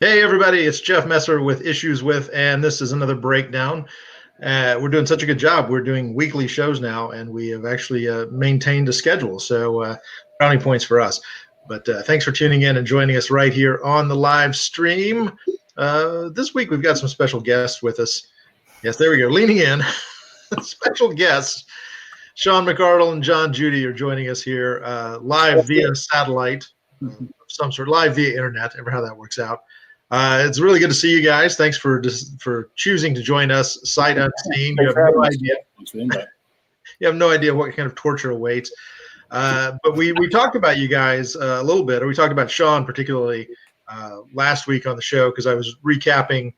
Hey everybody, it's Jeff Messer with Issues With, and this is another breakdown. We're doing such a good job. We're doing weekly shows now, and we have actually maintained a schedule. So brownie points for us. But thanks for tuning in and joining us right here on the live stream. This week we've got some special guests with us. Yes, there we go, leaning in. Special guests. Sean McArdle and John Judy are joining us here live via satellite, some sort, live via internet, ever how that works out. It's really good to see you guys. Thanks for choosing to join us sight unseen. You have no idea. You have no idea what kind of torture awaits. But we talked about you guys a little bit, or we talked about Sean particularly last week on the show because I was recapping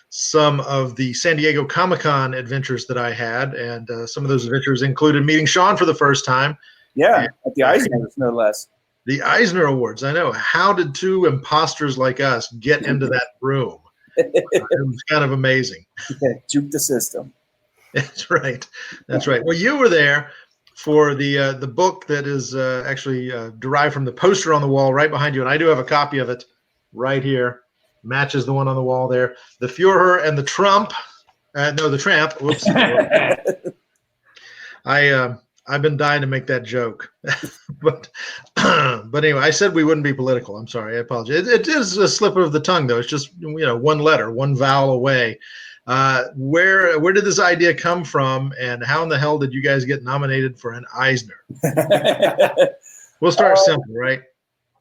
some of the San Diego Comic-Con adventures that I had, and some of those adventures included meeting Sean for the first time. Yeah, at the Eisners, no less. The Eisner Awards, I know. How did two imposters like us get into that room? It was kind of amazing. Juke the system. That's right. That's right. Well, you were there for the book that is actually derived from the poster on the wall right behind you, and I do have a copy of it right here. Matches the one on the wall there. The Fuhrer and the Tramp. No, the Tramp. Whoops. I've been dying to make that joke, but anyway, I said we wouldn't be political. I'm sorry, I apologize. It is a slip of the tongue, though. It's just one letter, one vowel away. Where did this idea come from, and how in the hell did you guys get nominated for an Eisner? We'll start simple, right?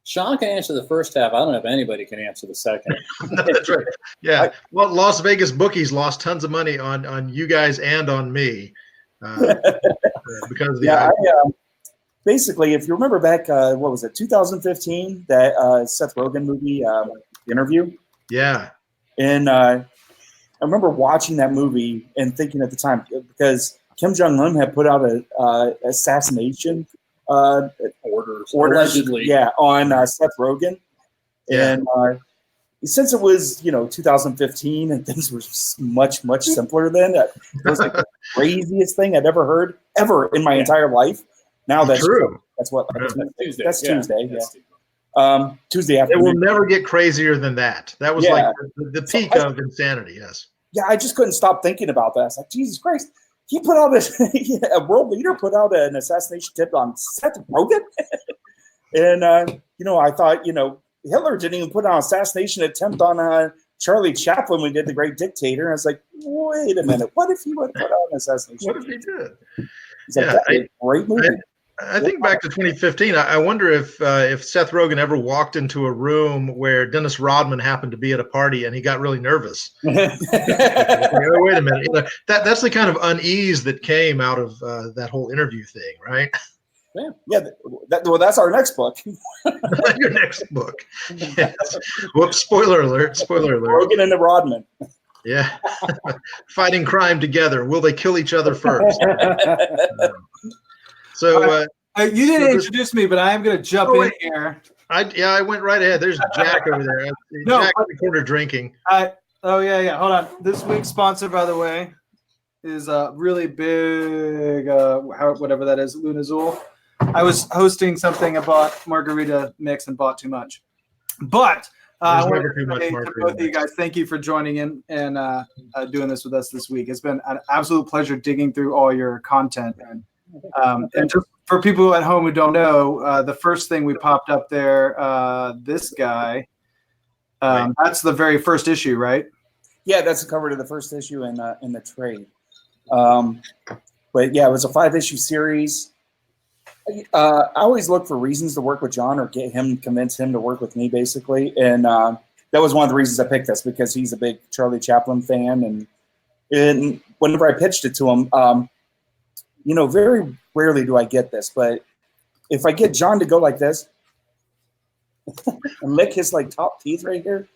Sean can answer the first half. I don't know if anybody can answer the second. That's right. Yeah. Well, Las Vegas bookies lost tons of money on you guys and on me. Because of the basically, if you remember back, what was it, 2015, that Seth Rogen movie interview? Yeah. And I remember watching that movie and thinking at the time, because Kim Jong-un had put out a assassination orders, allegedly, on Seth Rogen. Yeah. And since it was 2015 and things were much simpler then, it was like the craziest thing I'd ever heard in my entire life. Now that's true. That's what Tuesday. That's Tuesday. Yeah. Tuesday afternoon. It will never get crazier than that. That was like the peak of insanity. Yes. Yeah, I just couldn't stop thinking about that. It's like, Jesus Christ, he put out a world leader put out an assassination tip on Seth Rogen, and I thought Hitler didn't even put an assassination attempt on Charlie Chaplin when we did The Great Dictator. And I was like, wait a minute. What if he would put out an assassination? What if he did? He's like, that's a great movie. I think back to 2015. I wonder if Seth Rogen ever walked into a room where Dennis Rodman happened to be at a party and he got really nervous. Wait a minute. That's the kind of unease that came out of that whole interview thing, right? Yeah. That's our next book. Your next book. Yes. Whoops! Spoiler alert! Spoiler alert! Rogen and the Rodman. Yeah. Fighting crime together. Will they kill each other first? You didn't introduce me, but I am going to jump in here. I went right ahead. There's Jack over there. Jack in the corner drinking. Yeah. Hold on. This week's sponsor, by the way, is a really big, whatever that is, Lunazul. I was hosting something. I bought margarita mix and bought too much. But I want to say to both of you guys, thank you for joining in and doing this with us this week. It's been an absolute pleasure digging through all your content. And just for people at home who don't know, the first thing we popped up there, this guy, that's the very first issue, right? Yeah, that's the cover to the first issue in the trade. But yeah, it was a 5-issue series. I always look for reasons to work with John or convince him to work with me, basically. And that was one of the reasons I picked this, because he's a big Charlie Chaplin fan. And whenever I pitched it to him, very rarely do I get this, but if I get John to go like this and lick his top teeth right here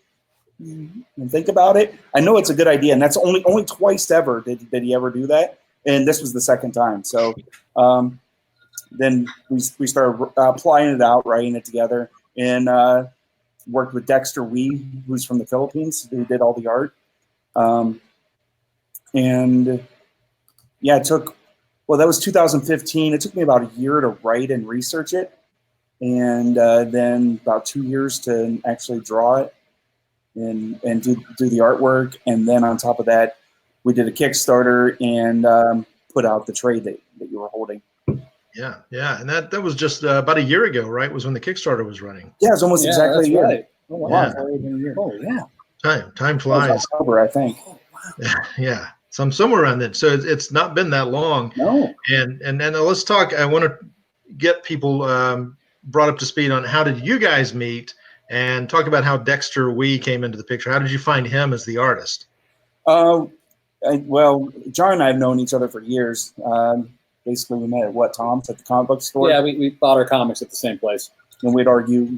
and think about it, I know it's a good idea. And that's only twice ever did he ever do that. And this was the second time. So then we started applying it out, writing it together, and worked with Dexter, who's from the Philippines, who did all the art. It took, that was 2015. It took me about a year to write and research it, and then about 2 years to actually draw it. and do the artwork. And then on top of that, we did a Kickstarter and put out the trade that you were holding. Yeah, yeah, and that was just about a year ago, right? Was when the Kickstarter was running. Yeah, it's almost exactly a year. Right. Oh, wow. Yeah. It's already been a year. Oh, yeah. Time It was flies. October, I think. Yeah, somewhere around then. So it's not been that long. No. And let's talk. I want to get people brought up to speed on how did you guys meet, and talk about how Dexter came into the picture. How did you find him as the artist? Well, John and I have known each other for years. Basically, we met at Tom's at the comic book store. Yeah, we bought our comics at the same place. And we'd argue,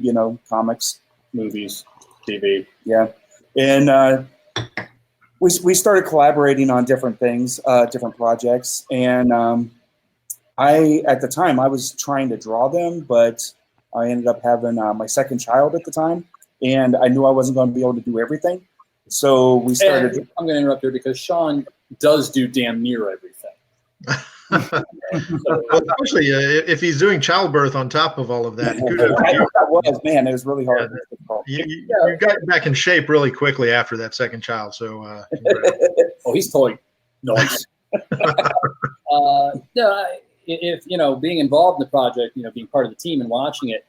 comics, Movies, TV. yeah. And we started collaborating on different things, different projects. And at the time, I was trying to draw them, but I ended up having my second child at the time, and I knew I wasn't going to be able to do everything. So we started. And I'm going to interrupt here because Sean does do damn near everything. Well, especially if he's doing childbirth on top of all of that. It was really hard. You got back in shape really quickly after that second child. So, Oh, he's totally nice. If being involved in the project, being part of the team and watching it,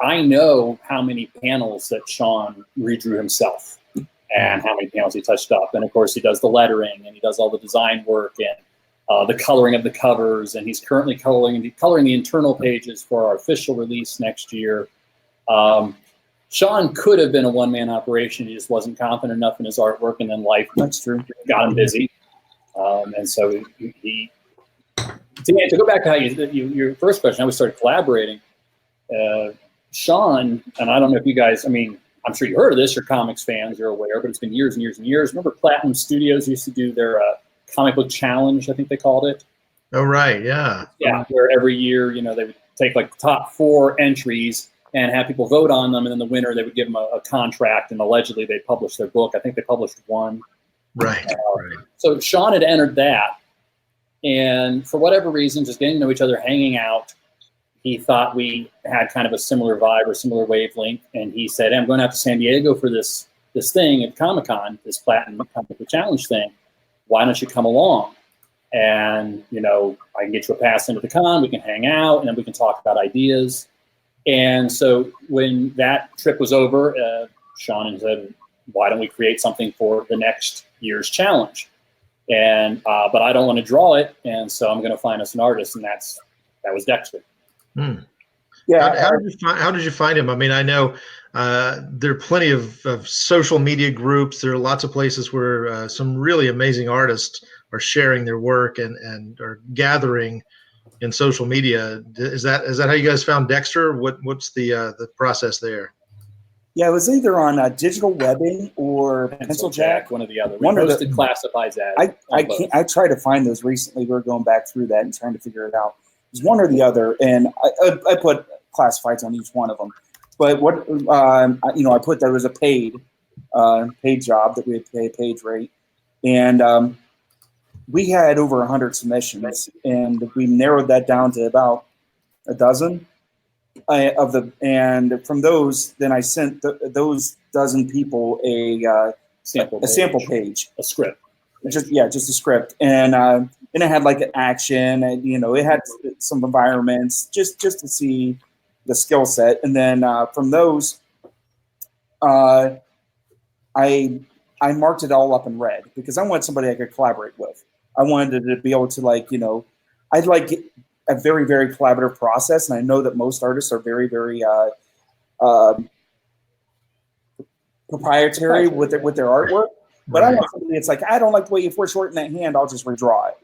I know how many panels that Sean redrew himself and how many panels he touched up. And of course, he does the lettering and he does all the design work and the coloring of the covers. And he's currently coloring the internal pages for our official release next year. Sean could have been a one-man operation. He just wasn't confident enough in his artwork, and then life got him busy. And so he to go back to how your first question, how we started collaborating. Sean, and I don't know if you guys, I'm sure you heard of this, you're comics fans, you're aware, but it's been years and years and years. Remember Platinum Studios used to do their comic book challenge, I think they called it. Oh, right, yeah. Yeah, where every year, they would take like the top 4 entries and have people vote on them, and then the winner, they would give them a contract, and allegedly they published their book. I think they published one. Right. So Sean had entered that, and for whatever reason, just getting to know each other, hanging out, he thought we had kind of a similar vibe or similar wavelength, and he said, "I'm going out to San Diego for this thing at Comic-Con, this Platinum Comic Book Challenge thing. Why don't you come along? And I can get you a pass into the con. We can hang out, and then we can talk about ideas." And so when that trip was over, Sean said, "Why don't we create something for the next year's challenge?" And but I don't want to draw it, and so I'm going to find us an artist, and that was Dexter. Yeah. How did you find him? I know there are plenty of social media groups. There are lots of places where some really amazing artists are sharing their work and are gathering in social media. Is that how you guys found Dexter? What's the process there? Yeah, it was either on digital webbing or Pencil Jack. One or the other. We posted classifieds ads. I tried to find those recently. We were going back through that and trying to figure it out. It was one or the other, and I put classifieds on each one of them. But what I put there was a paid job that we had to pay a page rate, and we had over 100 submissions, and we narrowed that down to about a dozen and from those, then I sent those dozen people a sample page, a script. Just a script, and it had like an action, and it had some environments just to see the skill set, and then from those, I marked it all up in red because I want somebody I could collaborate with. I wanted to be able to I'd like a very, very collaborative process, and I know that most artists are very, very proprietary with their artwork. But I want something that's like, I don't like the way you foreshorten that hand, I'll just redraw it,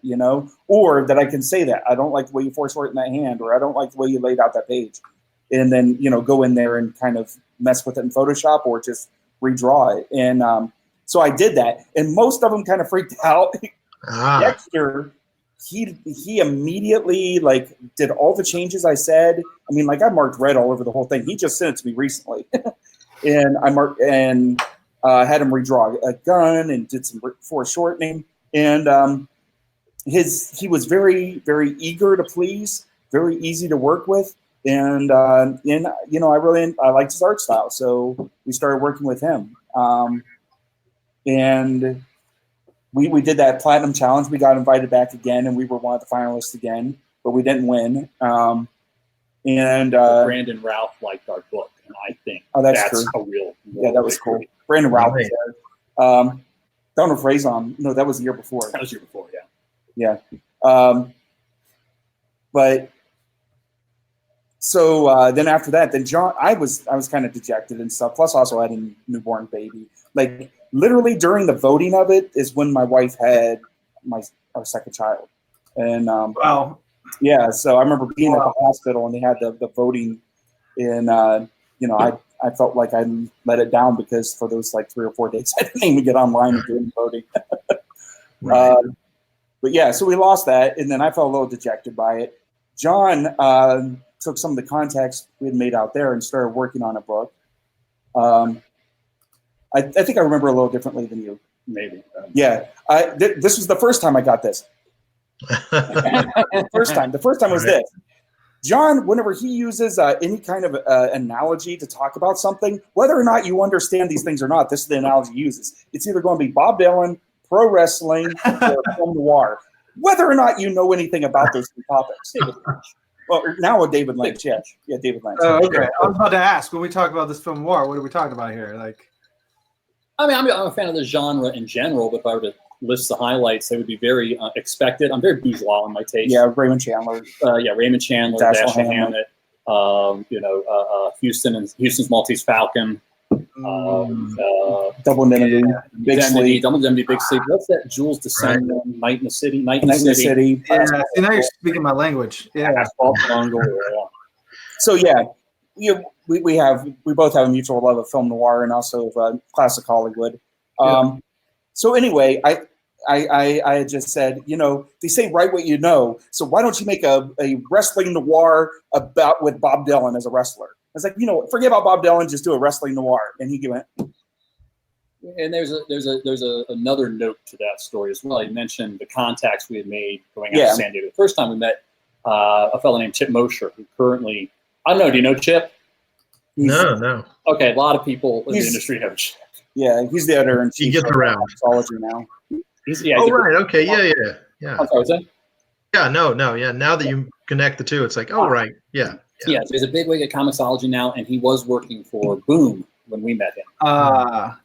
or that I can say that I don't like the way you foreshorten that hand, or I don't like the way you laid out that page, and then go in there and kind of mess with it in Photoshop or just redraw it. And so I did that, and most of them kind of freaked out. Dexter, he immediately did all the changes I said. I marked red all over the whole thing. He just sent it to me recently, and I marked and had him redraw a gun and did some foreshortening. And he was very, very eager to please, very easy to work with, and I liked his art style, so we started working with him. And we did that platinum challenge. We got invited back again, and we were one of the finalists again, but we didn't win. Brandon Ralph liked our book, and I think that's true. a real yeah, that was cool. Brandon Ralph was there. Don't know if Ray's on. No, that was the year before. That was the year before, yeah. Yeah. But so then after that, then John, I was kind of dejected and stuff. Plus, also I had a newborn baby. Like literally during the voting of it is when my wife had our second child, and Wow. yeah. So I remember being at the hospital and they had the voting, and I felt like I let it down because for those like 3 or 4 days I didn't even get online and do any voting. Right. But yeah, so we lost that, and then I felt a little dejected by it. John took some of the contacts we had made out there and started working on a book. I think I remember a little differently than you. Maybe. Yeah. This was the first time I got this. The first time was this. John, whenever he uses any kind of analogy to talk about something, whether or not you understand these things or not, this is the analogy he uses. It's either going to be Bob Dylan, pro wrestling, or film noir. Whether or not you know anything about those two topics. David Lynch. Well, now with David Lynch, yeah. Yeah, David Lynch. Oh, okay. I was about to ask, when we talk about this film noir, what are we talking about here? Like, I mean, I'm a fan of the genre in general, but if I were to list the highlights, they would be very expected. I'm very bourgeois in my taste. Yeah, Raymond Chandler. Raymond Chandler, Dashiell Hammett. Houston's Maltese Falcon. Double Indemnity, Big Sleep. Double Indemnity, Big Sleep. What's that? Jules Descendant, Night in the City. Night in the City. Yeah, see, now you're speaking my language. Yeah. So yeah, we both have a mutual love of film noir and also classic Hollywood. So anyway, I just said, they say write what you know. So why don't you make a wrestling noir with Bob Dylan as a wrestler? I was like, forget about Bob Dylan, just do a wrestling noir. And he went. And there's another note to that story as well. You mentioned the contacts we had made going out to San Diego. The first time we met a fellow named Chip Mosher, who currently, I don't know, do you know Chip? No. Okay, a lot of people in the industry know Chip. Yeah, he's the editor and he gets around. Psychology now. Right. Okay. Yeah. I'm sorry, what's that? Yeah. No. Yeah. Now that you connect the two, it's like, right. Yeah. Yeah. So he's a big wig at Comixology now, and he was working for Boom when we met him.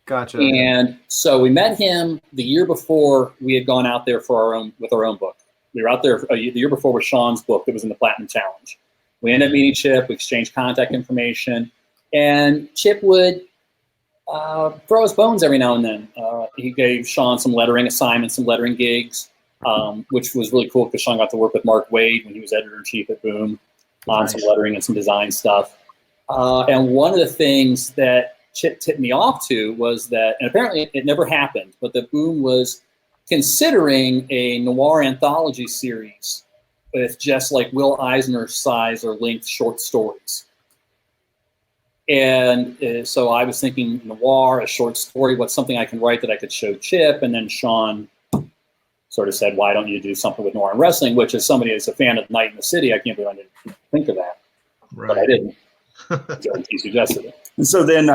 Gotcha. And so we met him the year before we had gone out there with our own book. We were out there the year before with Sean's book that was in the Platinum Challenge. We ended up meeting Chip. We exchanged contact information, and Chip would throw his bones every now and then. He gave Sean some lettering assignments, some lettering gigs, which was really cool because Sean got to work with Mark Wade when he was editor-in-chief at Boom on some lettering and some design stuff. And one of the things that Chip tipped me off to was that, and apparently it never happened, but that Boom was considering a noir anthology series with just like Will Eisner size or length short stories. And so I was thinking noir, a short story, what's something I can write that I could show Chip? And then Sean sort of said, why don't you do something with noir and wrestling? Which, as somebody that's a fan of Night in the City, I can't believe I didn't think of that. Right. But I didn't. So he suggested it. And so then,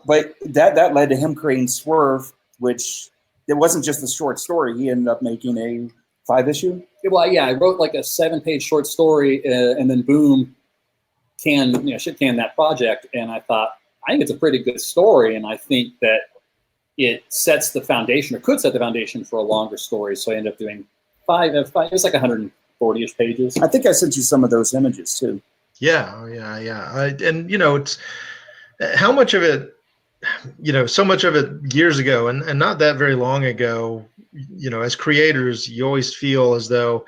but that led to him creating Swerve, which it wasn't just a short story. He ended up making a 5-issue. Well, yeah, I wrote like a 7-page short story, and then Boom canned that project, and I thought, I think it's a pretty good story, and I think that it sets the foundation, or could set the foundation for a longer story. So I ended up doing 5. It was like 140-ish pages. I think I sent you some of those images too. Yeah. It's how much of it, so much of it years ago, and not that very long ago. As creators, you always feel as though,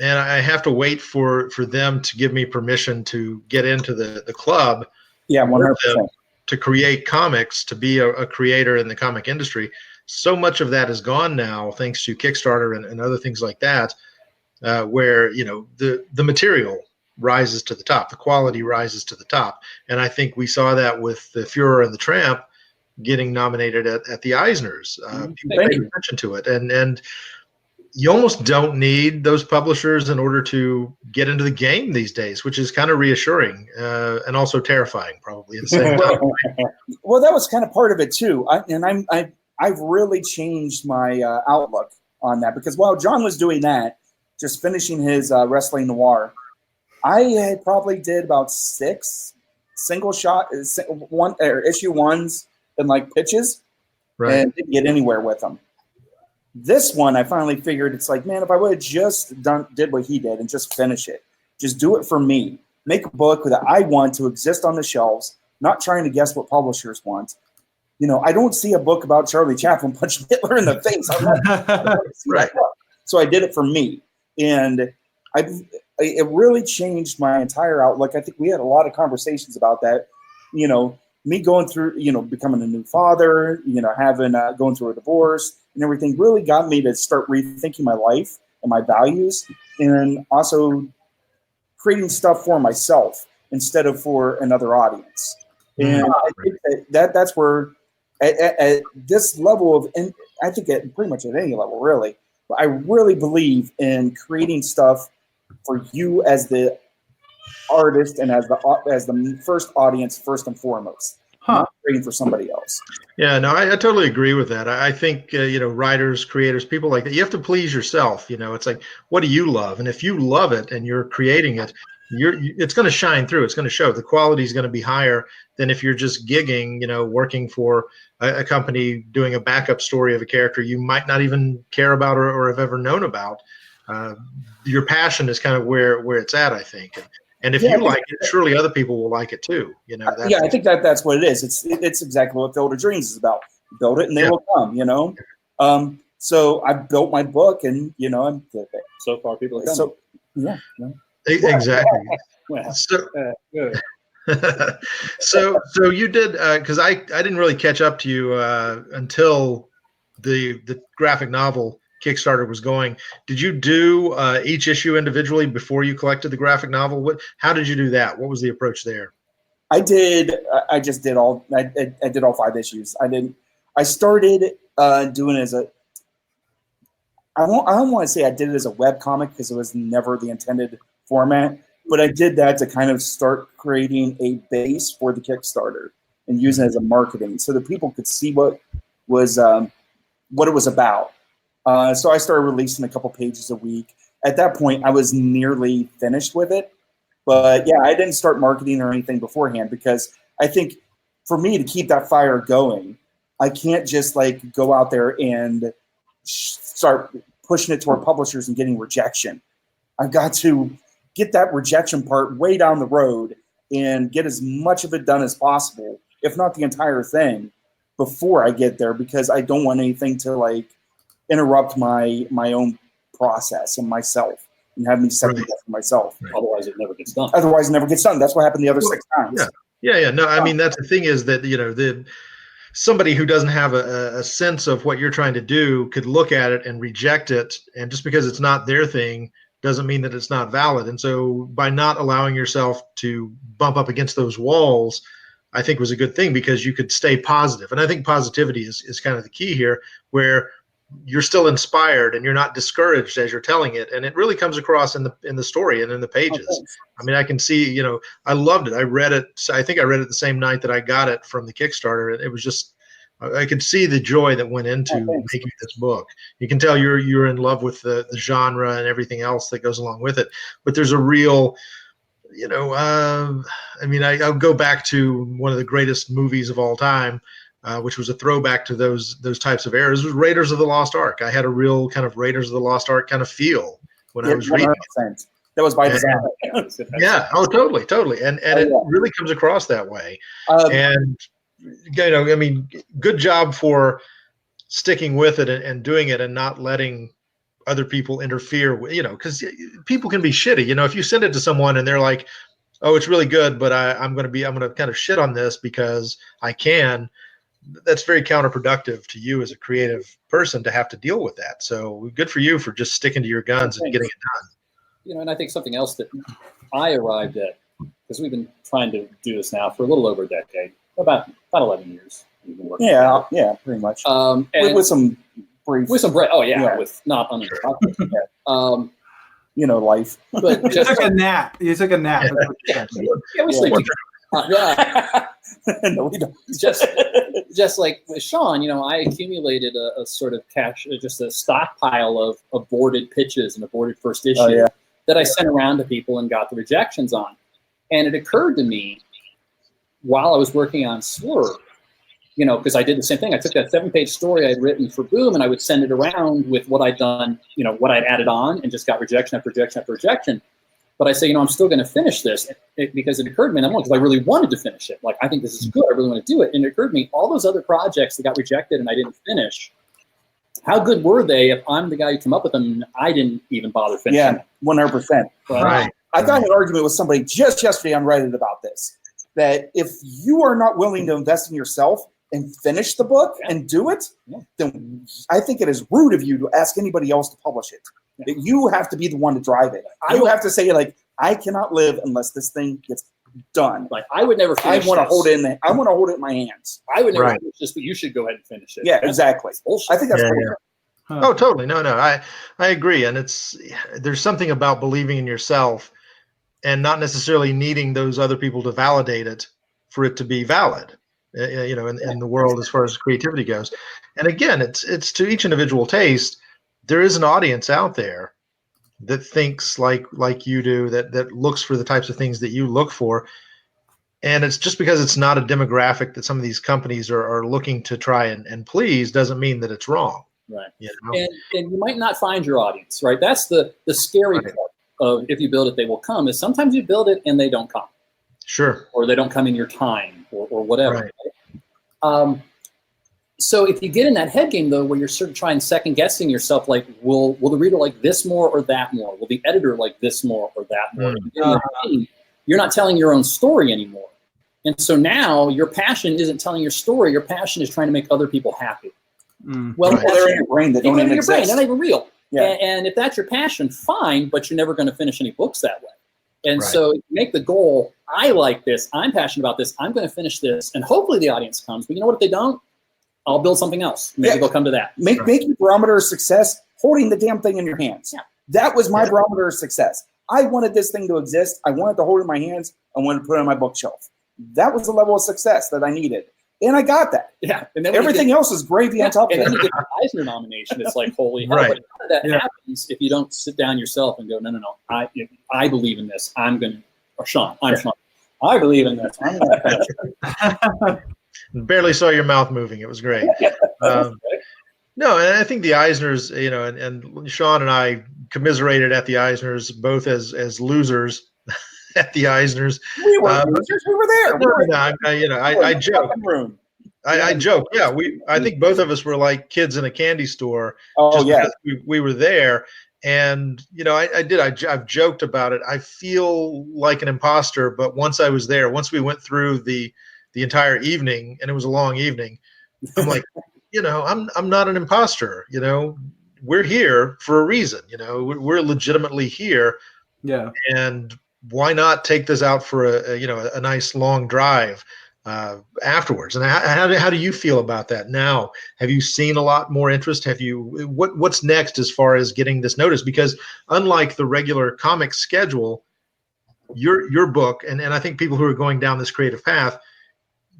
and I have to wait for them to give me permission to get into the club. Yeah, 100%. To create comics, to be a creator in the comic industry. So much of that is gone now, thanks to Kickstarter and other things like that, where the material rises to the top, the quality rises to the top, and I think we saw that with the Fuhrer and The Tramp getting nominated at the Eisners. People paid attention to it, and you almost don't need those publishers in order to get into the game these days, which is kind of reassuring and also terrifying, probably at the same time. Well, that was kind of part of it too. I've really changed my outlook on that, because while John was doing that, just finishing his Wrestling Noir, I probably did about 6 single shot issue ones and like pitches, Right. and didn't get anywhere with them. This one, I finally figured, it's like, man, if I would have just did what he did and just finish it, just do it for me, make a book that I want to exist on the shelves, not trying to guess what publishers want. You know, I don't see a book about Charlie Chaplin punching Hitler in the face. I want to see that book. So I did it for me, and it really changed my entire outlook. I think we had a lot of conversations about that. You know, me going through, you know, becoming a new father, you know, having going through a divorce and everything really got me to start rethinking my life and my values, and also creating stuff for myself instead of for another audience. And I think that's where at this level of, and I think at pretty much at any level really, but I really believe in creating stuff for you as the artist and as the first audience, first and foremost, not creating for somebody else. Yeah, no, I totally agree with that. I think, you know, writers, creators, people like that, you have to please yourself. You know, it's like, what do you love? And if you love it and you're creating it, it's going to shine through. It's going to show. The quality is going to be higher than if you're just gigging, you know, working for a company doing a backup story of a character you might not even care about or have ever known about. Your passion is kind of where it's at, I think. And if you like it, surely other people will like it too. You know. I think that's what it is. It's exactly what Field of Dreams is about. Build it and they will come. You know. So I built my book, and you know, so far people have come. So yeah. Exactly. Well, good. So you did, because I didn't really catch up to you until the graphic novel Kickstarter was going. Did you do each issue individually before you collected the graphic novel? How did you do that? What was the approach there? I did. I just did all. I did all 5 issues. I started doing it as a. I don't want to say I did it as a web comic because it was never the intended format, but I did that to kind of start creating a base for the Kickstarter and using it as a marketing so that people could see what it was about. So I started releasing a couple pages a week. At that point, I was nearly finished with it. But yeah, I didn't start marketing or anything beforehand because I think for me to keep that fire going, I can't just like go out there and start pushing it to our publishers and getting rejection. I've got to get that rejection part way down the road and get as much of it done as possible, if not the entire thing, before I get there, because I don't want anything to like interrupt my own process and myself and have me second guess for myself. Right. Otherwise, it never gets done. Otherwise, it never gets done. That's what happened the other 6 times. Yeah. No, I mean, that's the thing is that, you know, somebody who doesn't have a sense of what you're trying to do could look at it and reject it. And just because it's not their thing doesn't mean that it's not valid. And so by not allowing yourself to bump up against those walls, I think was a good thing because you could stay positive. And I think positivity is kind of the key here, where you're still inspired and you're not discouraged as you're telling it. And it really comes across in the story and in the pages. I mean, I can see, you know, I loved it. I read it. I think I read it the same night that I got it from the Kickstarter. And it was just, I could see the joy that went into making this book. You can tell you're in love with the genre and everything else that goes along with it. But there's a real, you know, I mean, I'll go back to one of the greatest movies of all time, which was a throwback to those types of eras. It was Raiders of the Lost Ark. I had a real kind of Raiders of the Lost Ark kind of feel when I was reading it. That was by design. Yeah. Oh, totally. And it really comes across that way. And you know, I mean, good job for sticking with it and doing it and not letting other people interfere with, you know, because people can be shitty. You know, if you send it to someone and they're like, oh, it's really good, but I'm going to kind of shit on this because I can. That's very counterproductive to you as a creative person to have to deal with that. So good for you for just sticking to your guns and getting it done. You know, and I think something else that I arrived at, because we've been trying to do this now for a little over a decade, about 11 years. Yeah, pretty much. And with some brief. With some break. Oh yeah, Yeah. with not uninterrupted. Life. But You just took a nap. You took a nap. is what you said. yeah, we sleep. Yeah, No, we don't. just like with Sean, I accumulated a sort of just a stockpile of aborted pitches and aborted first issue that I sent around to people and got the rejections on. And it occurred to me while I was working on Swerve, because I did the same thing. I took that 7-page story I'd written for Boom and I would send it around with what I'd done, what I'd added on, and just got rejection after rejection after rejection. But I say, I'm still going to finish this because it occurred to me, because I really wanted to finish it. Like, I think this is good. I really want to do it. And it occurred to me, all those other projects that got rejected and I didn't finish, how good were they if I'm the guy who came up with them and I didn't even bother finishing them? 100%. Right. I got in an argument with somebody just yesterday on Reddit about this, that if you are not willing to invest in yourself and finish the book and do it, then I think it is rude of you to ask anybody else to publish it. That you have to be the one to drive it. You have to say, like, I cannot live unless this thing gets done. Like, I would never finish I want to this. hold it in. I want to hold it in my hands. I would never Right. finish this, but you should go ahead and finish it. Yeah, exactly. Bullshit. I think that's Yeah, bullshit. yeah. Oh, totally. No, I agree. And there's something about believing in yourself and not necessarily needing those other people to validate it for it to be valid, in the world as far as creativity goes. And again, it's to each individual taste. There is an audience out there that thinks like you do, that looks for the types of things that you look for. And it's just because it's not a demographic that some of these companies are looking to try and please doesn't mean that it's wrong. Right. And you might not find your audience, right? That's the scary part of if you build it, they will come, is sometimes you build it and they don't come. Sure. Or they don't come in your time or whatever. Right. So if you get in that head game, though, where you're sort of trying second guessing yourself, like, will the reader like this more or that more? Will the editor like this more or that more? You're not telling your own story anymore. And so now your passion isn't telling your story. Your passion is trying to make other people happy. Well, People that are in your brain that don't even your brain, exist. they're not even real. Yeah. And if that's your passion, fine, but you're never going to finish any books that way. And Right. so make the goal, I like this, I'm passionate about this, I'm going to finish this, and hopefully the audience comes. But you know what, if they don't, I'll build something else. Maybe they'll come to that. Make your barometer of success holding the damn thing in your hands. Yeah. That was my barometer of success. I wanted this thing to exist. I wanted to hold it in my hands. I wanted to put it on my bookshelf. That was the level of success that I needed. And I got that. Yeah. And then Everything else is gravy on top of and it. then you get the Eisner nomination. It's like, holy hell. Right. But none of that happens if you don't sit down yourself and go, no. I believe in this. I'm going to, or Sean, Sean. I believe in this. I'm going to finish it. Barely saw your mouth moving. It was great. No, and I think the Eisners, and Sean and I commiserated at the Eisners, both as losers at the Eisners. We were losers. We were there. I joke. I joke. Yeah, I think both of us were like kids in a candy store. Oh, yeah. We were there. And, I've joked about it. I feel like an imposter, but once I was there, once we went through the entire evening, and it was a long evening, I'm like, I'm not an imposter. We're here for a reason. We're legitimately here. Yeah. And why not take this out for a nice long drive afterwards? And how do you feel about that now? Have you seen a lot more interest? What's next as far as getting this noticed? Because unlike the regular comic schedule, your book, and I think people who are going down this creative path,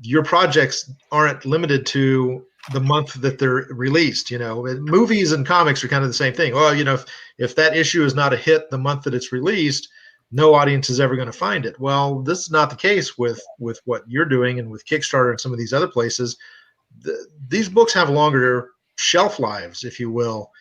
your projects aren't limited to the month that they're released. Movies and comics are kind of the same thing. Well, if that issue is not a hit the month that it's released, no audience is ever going to find it. Well, this is not the case with what you're doing and with Kickstarter and some of these other places. These books have longer shelf lives, if you will.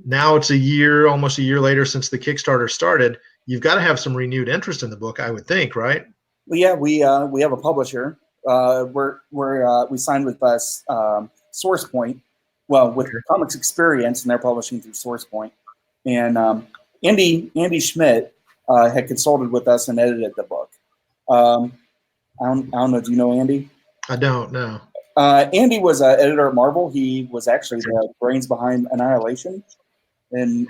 Now it's almost a year later since the Kickstarter started. You've got to have some renewed interest in the book, I would think, right? Well, yeah, we have a publisher. We signed with SourcePoint. Well, with Comics Experience, and they're publishing through SourcePoint. And Andy Schmidt had consulted with us and edited the book. I don't know. Do you know Andy? I don't know. Andy was an editor at Marvel. He was actually the brains behind Annihilation, and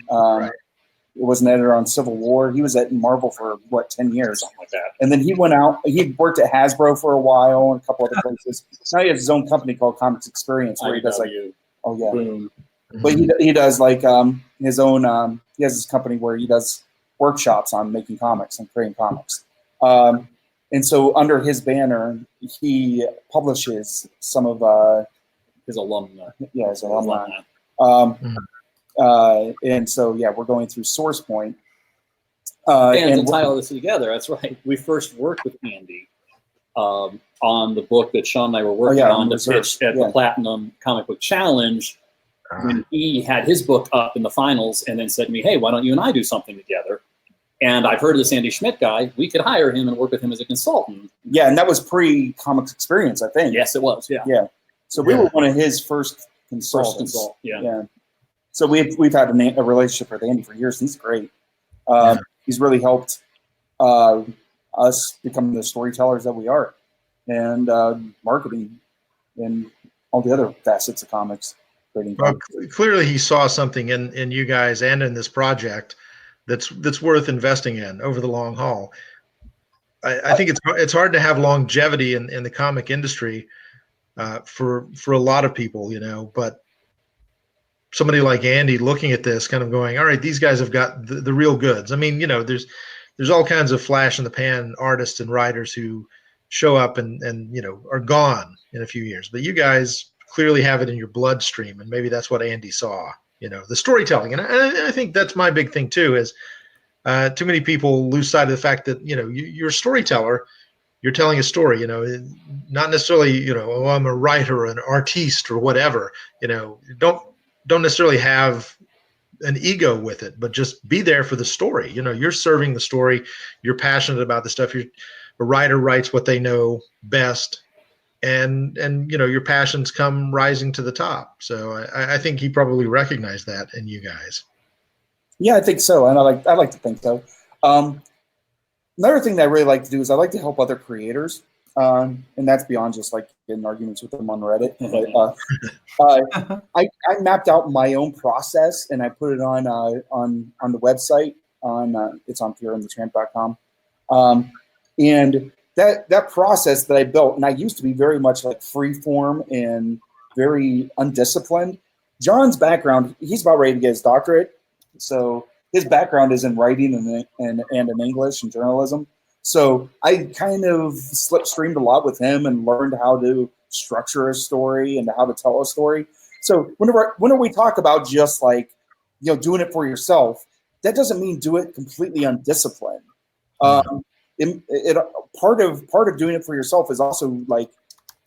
was an editor on Civil War. He was at Marvel for 10 years, something like that. And then he went out. He worked at Hasbro for a while and a couple other places. Now he has his own company called Comics Experience, where he does Boom. But he does like his own. He has this company where he does workshops on making comics and creating comics. And so under his banner, he publishes some of His alumni. Yeah, his alumni. Mhm. And so yeah, we're going through SourcePoint. And to tie all this together, that's right. We first worked with Andy on the book that Sean and I were working on to pitch at the Platinum Comic Book Challenge. When he had his book up in the finals and then said to me, hey, why don't you and I do something together? And I've heard of this Andy Schmidt guy. We could hire him and work with him as a consultant. Yeah, and that was pre-Comics Experience, I think. Yes, it was. Yeah. Yeah. So we were one of his first consultants. Yeah. So we've had a relationship with Andy for years. And he's great. He's really helped us become the storytellers that we are, and marketing, and all the other facets of comics. Well, clearly he saw something in you guys and in this project that's worth investing in over the long haul. I think it's hard to have longevity in the comic industry for a lot of people, but somebody like Andy looking at this kind of going, all right, these guys have got the real goods. I mean, there's all kinds of flash in the pan artists and writers who show up and are gone in a few years, but you guys clearly have it in your bloodstream, and maybe that's what Andy saw, the storytelling. And I think that's my big thing too, is too many people lose sight of the fact that, you're a storyteller, you're telling a story, not necessarily, oh, I'm a writer or an artiste or whatever, don't necessarily have an ego with it, but just be there for the story. You're serving the story, you're passionate about the stuff. A writer writes what they know best, and your passions come rising to the top. So I think he probably recognized that in you guys. Yeah, I think so, and I like to think so. Another thing that I really like to do is I like to help other creators, and that's beyond just like getting arguments with them on Reddit. But I mapped out my own process and I put it on the website. It's on fuhreranddthetramp.com, and that process that I built, and I used to be very much like free form and very undisciplined. John's background, he's about ready to get his doctorate. So his background is in writing and in English and journalism. So I kind of slipstreamed a lot with him and learned how to structure a story and how to tell a story. So whenever we talk about just like, doing it for yourself, that doesn't mean do it completely undisciplined. Part of doing it for yourself is also like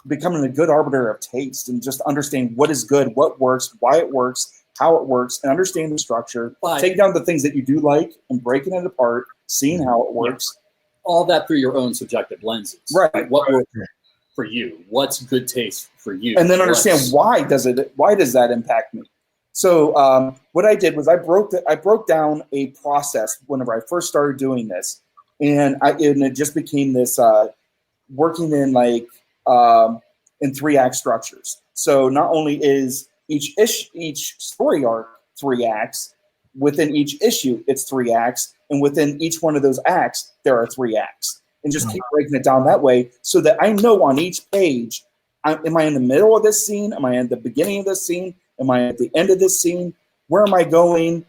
becoming a good arbiter of taste and just understanding what is good, what works, why it works, how it works, and understand the structure. Take down the things that you do like and breaking it apart, seeing how it works. All that through your own subjective lenses. Right. What works for you? What's good taste for you? And then understand why does that impact me? So what I did was I broke down a process whenever I first started doing this, and it just became this working in like in 3-act structures. So not only is each story arc 3 acts, within each issue it's 3 acts, and within each one of those acts there are 3 acts, and just keep breaking it down that way so that I know on each page, am I in the middle of this scene? Am I at the beginning of this scene? Am I at the end of this scene? Where am I going?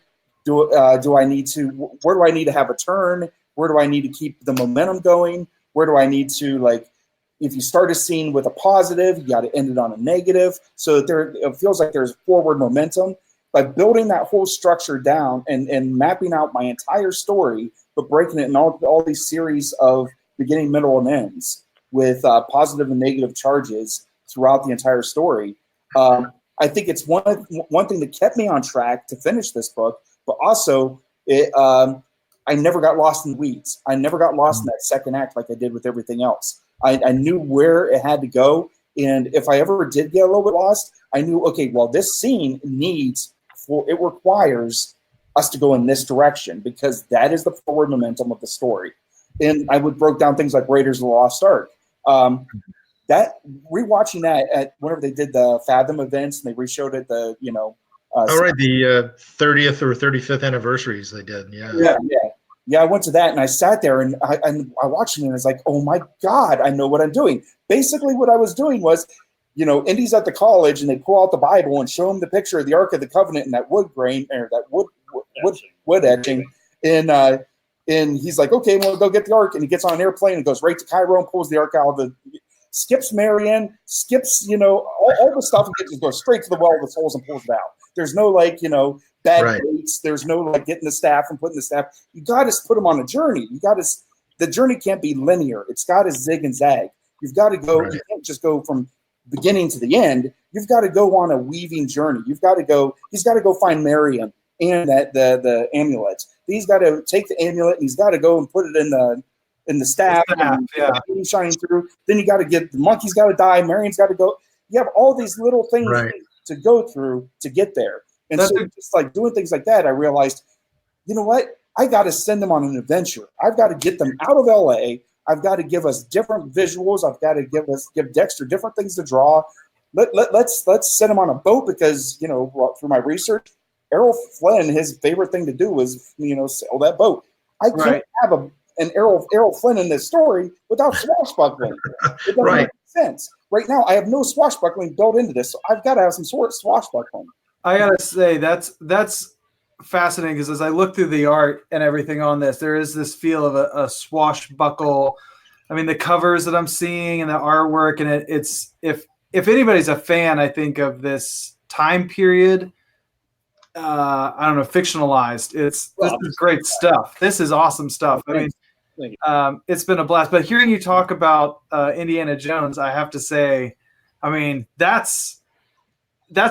Where do I need to have a turn? Where do I need to keep the momentum going? Where do I need to, like, if you start a scene with a positive, you got to end it on a negative, so that it feels like there's forward momentum. By building that whole structure down and mapping out my entire story, but breaking it in all these series of beginning, middle, and ends with positive and negative charges throughout the entire story. I think it's one thing that kept me on track to finish this book, but also I never got lost in the weeds. I never got lost in that second act like I did with everything else. I knew where it had to go, and if I ever did get a little bit lost, I knew, okay, well, this scene requires us to go in this direction because that is the forward momentum of the story. And I broke down things like Raiders of the Lost Ark. That rewatching that whenever they did the Fathom events and they reshowed it, the 30th or 35th anniversaries they did. Yeah, I went to that and I sat there and I watched it and I was like, oh my God, I know what I'm doing. Basically what I was doing was Indy's at the college and they pull out the Bible and show him the picture of the Ark of the Covenant and that wood grain or that wood etching. And he's like, okay, well, go get the Ark. And he gets on an airplane and goes right to Cairo and pulls the Ark out of the, skips Marion, skips, all the stuff and just goes straight to the well of the souls and pulls it out. There's no bad dates. There's no getting the staff and putting the staff. You got to put them on a journey. The journey can't be linear. It's got to zig and zag. You've got to go. Right. You can't just go from beginning to the end. You've got to go on a weaving journey. He's got to go find Marion and the amulets. He's got to take the amulet and he's got to go and put it in the staff. And shining through. Then you got to get the monkey's got to die. Marion's got to go. You have all these little things to go through to get there. And just doing things like that, I realized, you know what? I got to send them on an adventure. I've got to get them out of LA. I've got to give us different visuals. I've got to give Dexter different things to draw. Let's send him on a boat because, through my research, Errol Flynn, his favorite thing to do was, sail that boat. I can't have an Errol Flynn in this story without swashbuckling. It doesn't make sense. Right now, I have no swashbuckling built into this, so I've got to have some sort of swashbuckling. I gotta say that's fascinating because as I look through the art and everything on this, there is this feel of a swashbuckle. I mean, the covers that I'm seeing and the artwork, and it's if anybody's a fan, I think of this time period. I don't know, fictionalized. This is great stuff. This is awesome stuff. I mean, it's been a blast. But hearing you talk about Indiana Jones, I have to say, I mean, that's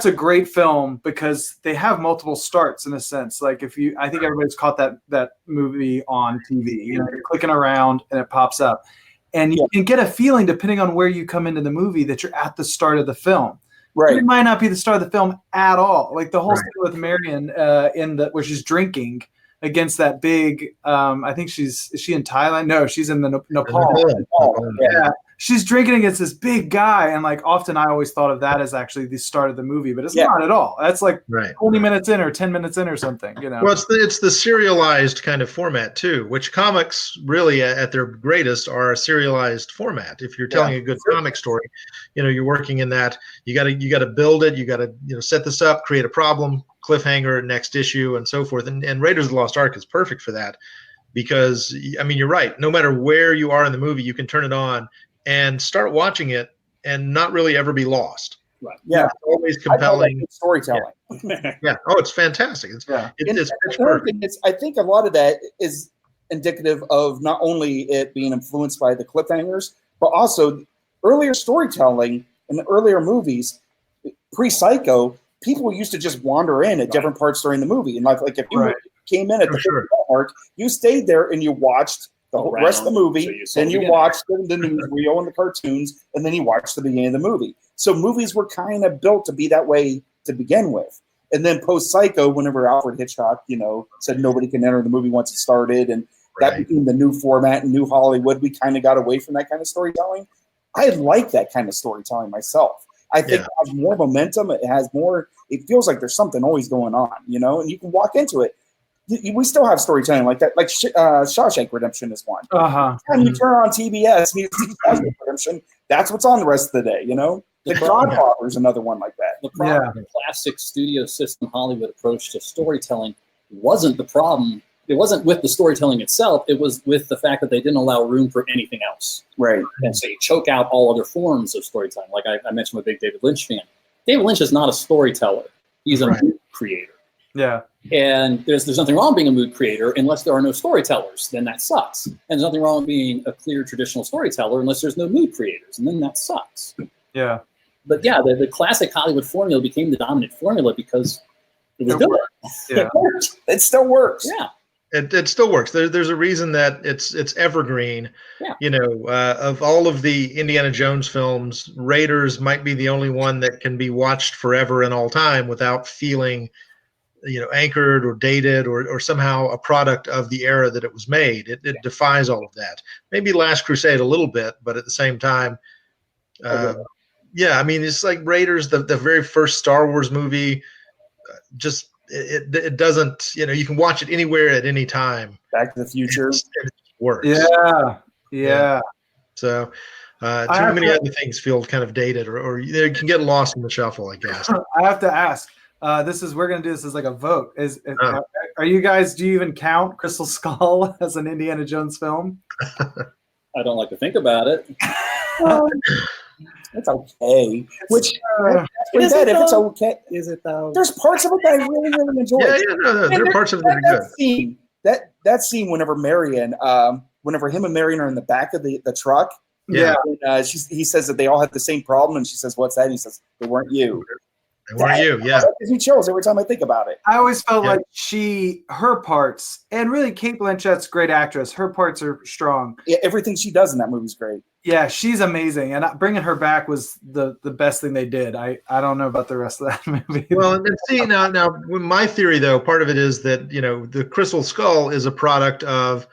a great film because they have multiple starts in a sense. I think everybody's caught that movie on TV. You're clicking around and it pops up, and you can get a feeling depending on where you come into the movie that you're at the start of the film. Right. It might not be the start of the film at all. Like the whole scene with Marion where she's drinking against that big. I think is she in Thailand? No, she's in the Nepal. Yeah. She's drinking against this big guy, and often I always thought of that as actually the start of the movie, but it's not at all. That's 20 minutes in or 10 minutes in or something, Well, it's the serialized kind of format too, which comics really at their greatest are a serialized format. If you're telling a good comic story, you're working in that. You got to build it. You got to set this up, create a problem, cliffhanger, next issue, and so forth. And Raiders of the Lost Ark is perfect for that because I mean you're right. No matter where you are in the movie, you can turn it on and start watching it and not really ever be lost. Right. Yeah. It's always compelling storytelling. Yeah. Oh, it's fantastic. It's perfect. I think a lot of that is indicative of not only it being influenced by the cliffhangers, but also earlier storytelling in the earlier movies, pre-Psycho, people used to just wander in at different parts during the movie. And if you came in at the mark, you stayed there and you watched the rest of the movie, then you watched the newsreel and the cartoons, and then you watched the beginning of the movie. So movies were kind of built to be that way to begin with. And then post-Psycho, whenever Alfred Hitchcock, said nobody can enter the movie once it started, and that became the new format and new Hollywood, we kind of got away from that kind of storytelling. I like that kind of storytelling myself. I think it has more momentum. It feels like there's something always going on, and you can walk into it. We still have storytelling like that. Like Shawshank Redemption is one. And you turn on TBS and you see Shawshank Redemption, that's what's on the rest of the day, The Godfather is another one like that. The problem, the classic studio system Hollywood approach to storytelling wasn't the problem. It wasn't with the storytelling itself. It was with the fact that they didn't allow room for anything else. Right. And so you choke out all other forms of storytelling. Like I mentioned, I'm a big David Lynch fan. David Lynch is not a storyteller. He's a mood creator. Yeah. And there's nothing wrong being a mood creator unless there are no storytellers. Then that sucks. And there's nothing wrong with being a clear traditional storyteller unless there's no mood creators. And then that sucks. Yeah. But the classic Hollywood formula became the dominant formula because it was good. Yeah. It worked. It still works. Yeah. It still works. There's a reason that it's evergreen. Yeah. Of all of the Indiana Jones films, Raiders might be the only one that can be watched forever and all time without feeling, anchored or dated or somehow a product of the era that it was made. It defies all of that. Maybe Last Crusade a little bit, but at the same time, I mean, it's like Raiders, the very first Star Wars movie, just. It doesn't, you can watch it anywhere at any time. Back to the Future. It works. Yeah. So, Too many other things feel kind of dated, or they can get lost in the shuffle, I guess. I have to ask. We're gonna do this as like a vote. Are you guys? Do you even count Crystal Skull as an Indiana Jones film? I don't like to think about it. It's okay. Which Is if it it's though? okay, Is it though? there's parts of it that I really, really enjoy. Yeah, no, there are parts of it that are good. Scene, that scene whenever him and Marion are in the back of the truck. Yeah. And, he says that they all had the same problem, and she says, "What's that?" And he says, "They weren't you." They weren't you. Yeah. That gives me chills every time I think about it. I always felt like her parts, and really Kate Blanchett's a great actress. Her parts are strong. Yeah, everything she does in that movie is great. Yeah, she's amazing, and bringing her back was the best thing they did. I don't know about the rest of that movie. Well, and see now, my theory though, part of it is that the Crystal Skull is a product of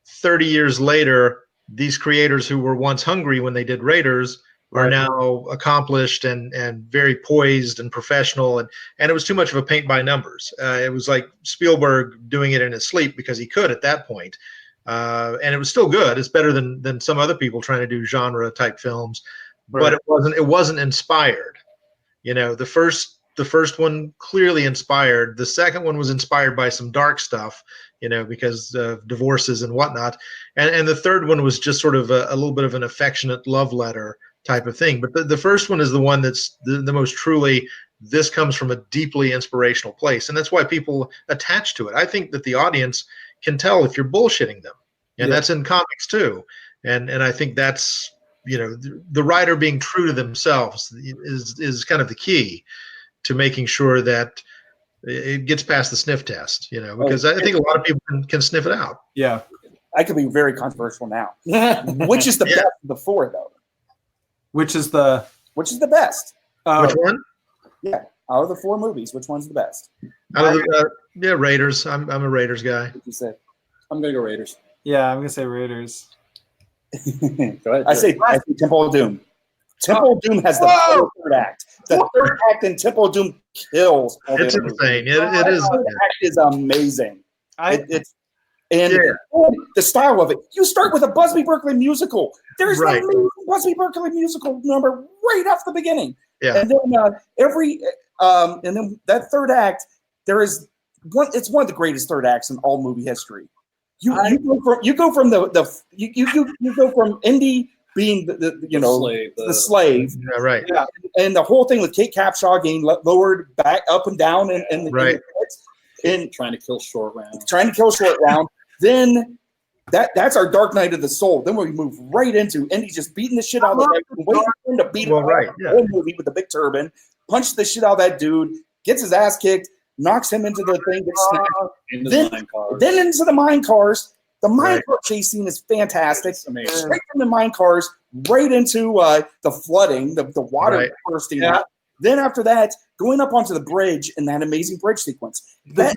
30 years later. These creators who were once hungry when they did Raiders are now accomplished and very poised and professional, and it was too much of a paint by numbers. It was like Spielberg doing it in his sleep because he could at that point. And it was still good. It's better than some other people trying to do genre type films, but it wasn't inspired. The first one clearly inspired. The second one was inspired by some dark stuff, because of divorces and whatnot. And the third one was just sort of a little bit of an affectionate love letter type of thing. But the first one is the one that's the most truly, this comes from a deeply inspirational place. And that's why people attach to it. I think that the audience can tell if you're bullshitting them. And that's in comics too. And I think that's, the writer being true to themselves is kind of the key to making sure that it gets past the sniff test, because I think a lot of people can sniff it out. Yeah. I could be very controversial now. Which is the best of the four, though? Which is the best? Which one? Yeah. Out of the four movies, which one's the best? Out of the, Raiders. I'm a Raiders guy. What you say? I'm gonna go Raiders. Yeah, I'm gonna say Raiders. Go ahead. I say Temple of Doom. Temple of Doom has the third act. The third act in Temple of Doom kills. It's insane. It is. The act is amazing. The style of it. You start with a Busby Berkeley musical. There's an amazing Busby Berkeley musical number right off the beginning. Yeah. And then and then that third act, it's one of the greatest third acts in all movie history. You go from Indy being the slave. Yeah, right. Yeah. And the whole thing with Kate Capshaw getting lowered back up and down and trying to kill Short Round. Then that's our Dark Night of the Soul. Then we move right into Indy just beating the shit out of the guy, waiting for him to beat him the whole movie with the big turban, punch the shit out of that dude, gets his ass kicked, knocks him into the thing, gets snapped. Then into the mine cars. The mine car chase scene is fantastic. Straight from the mine cars, right into the flooding, the water bursting out. Then after that, going up onto the bridge in that amazing bridge sequence. That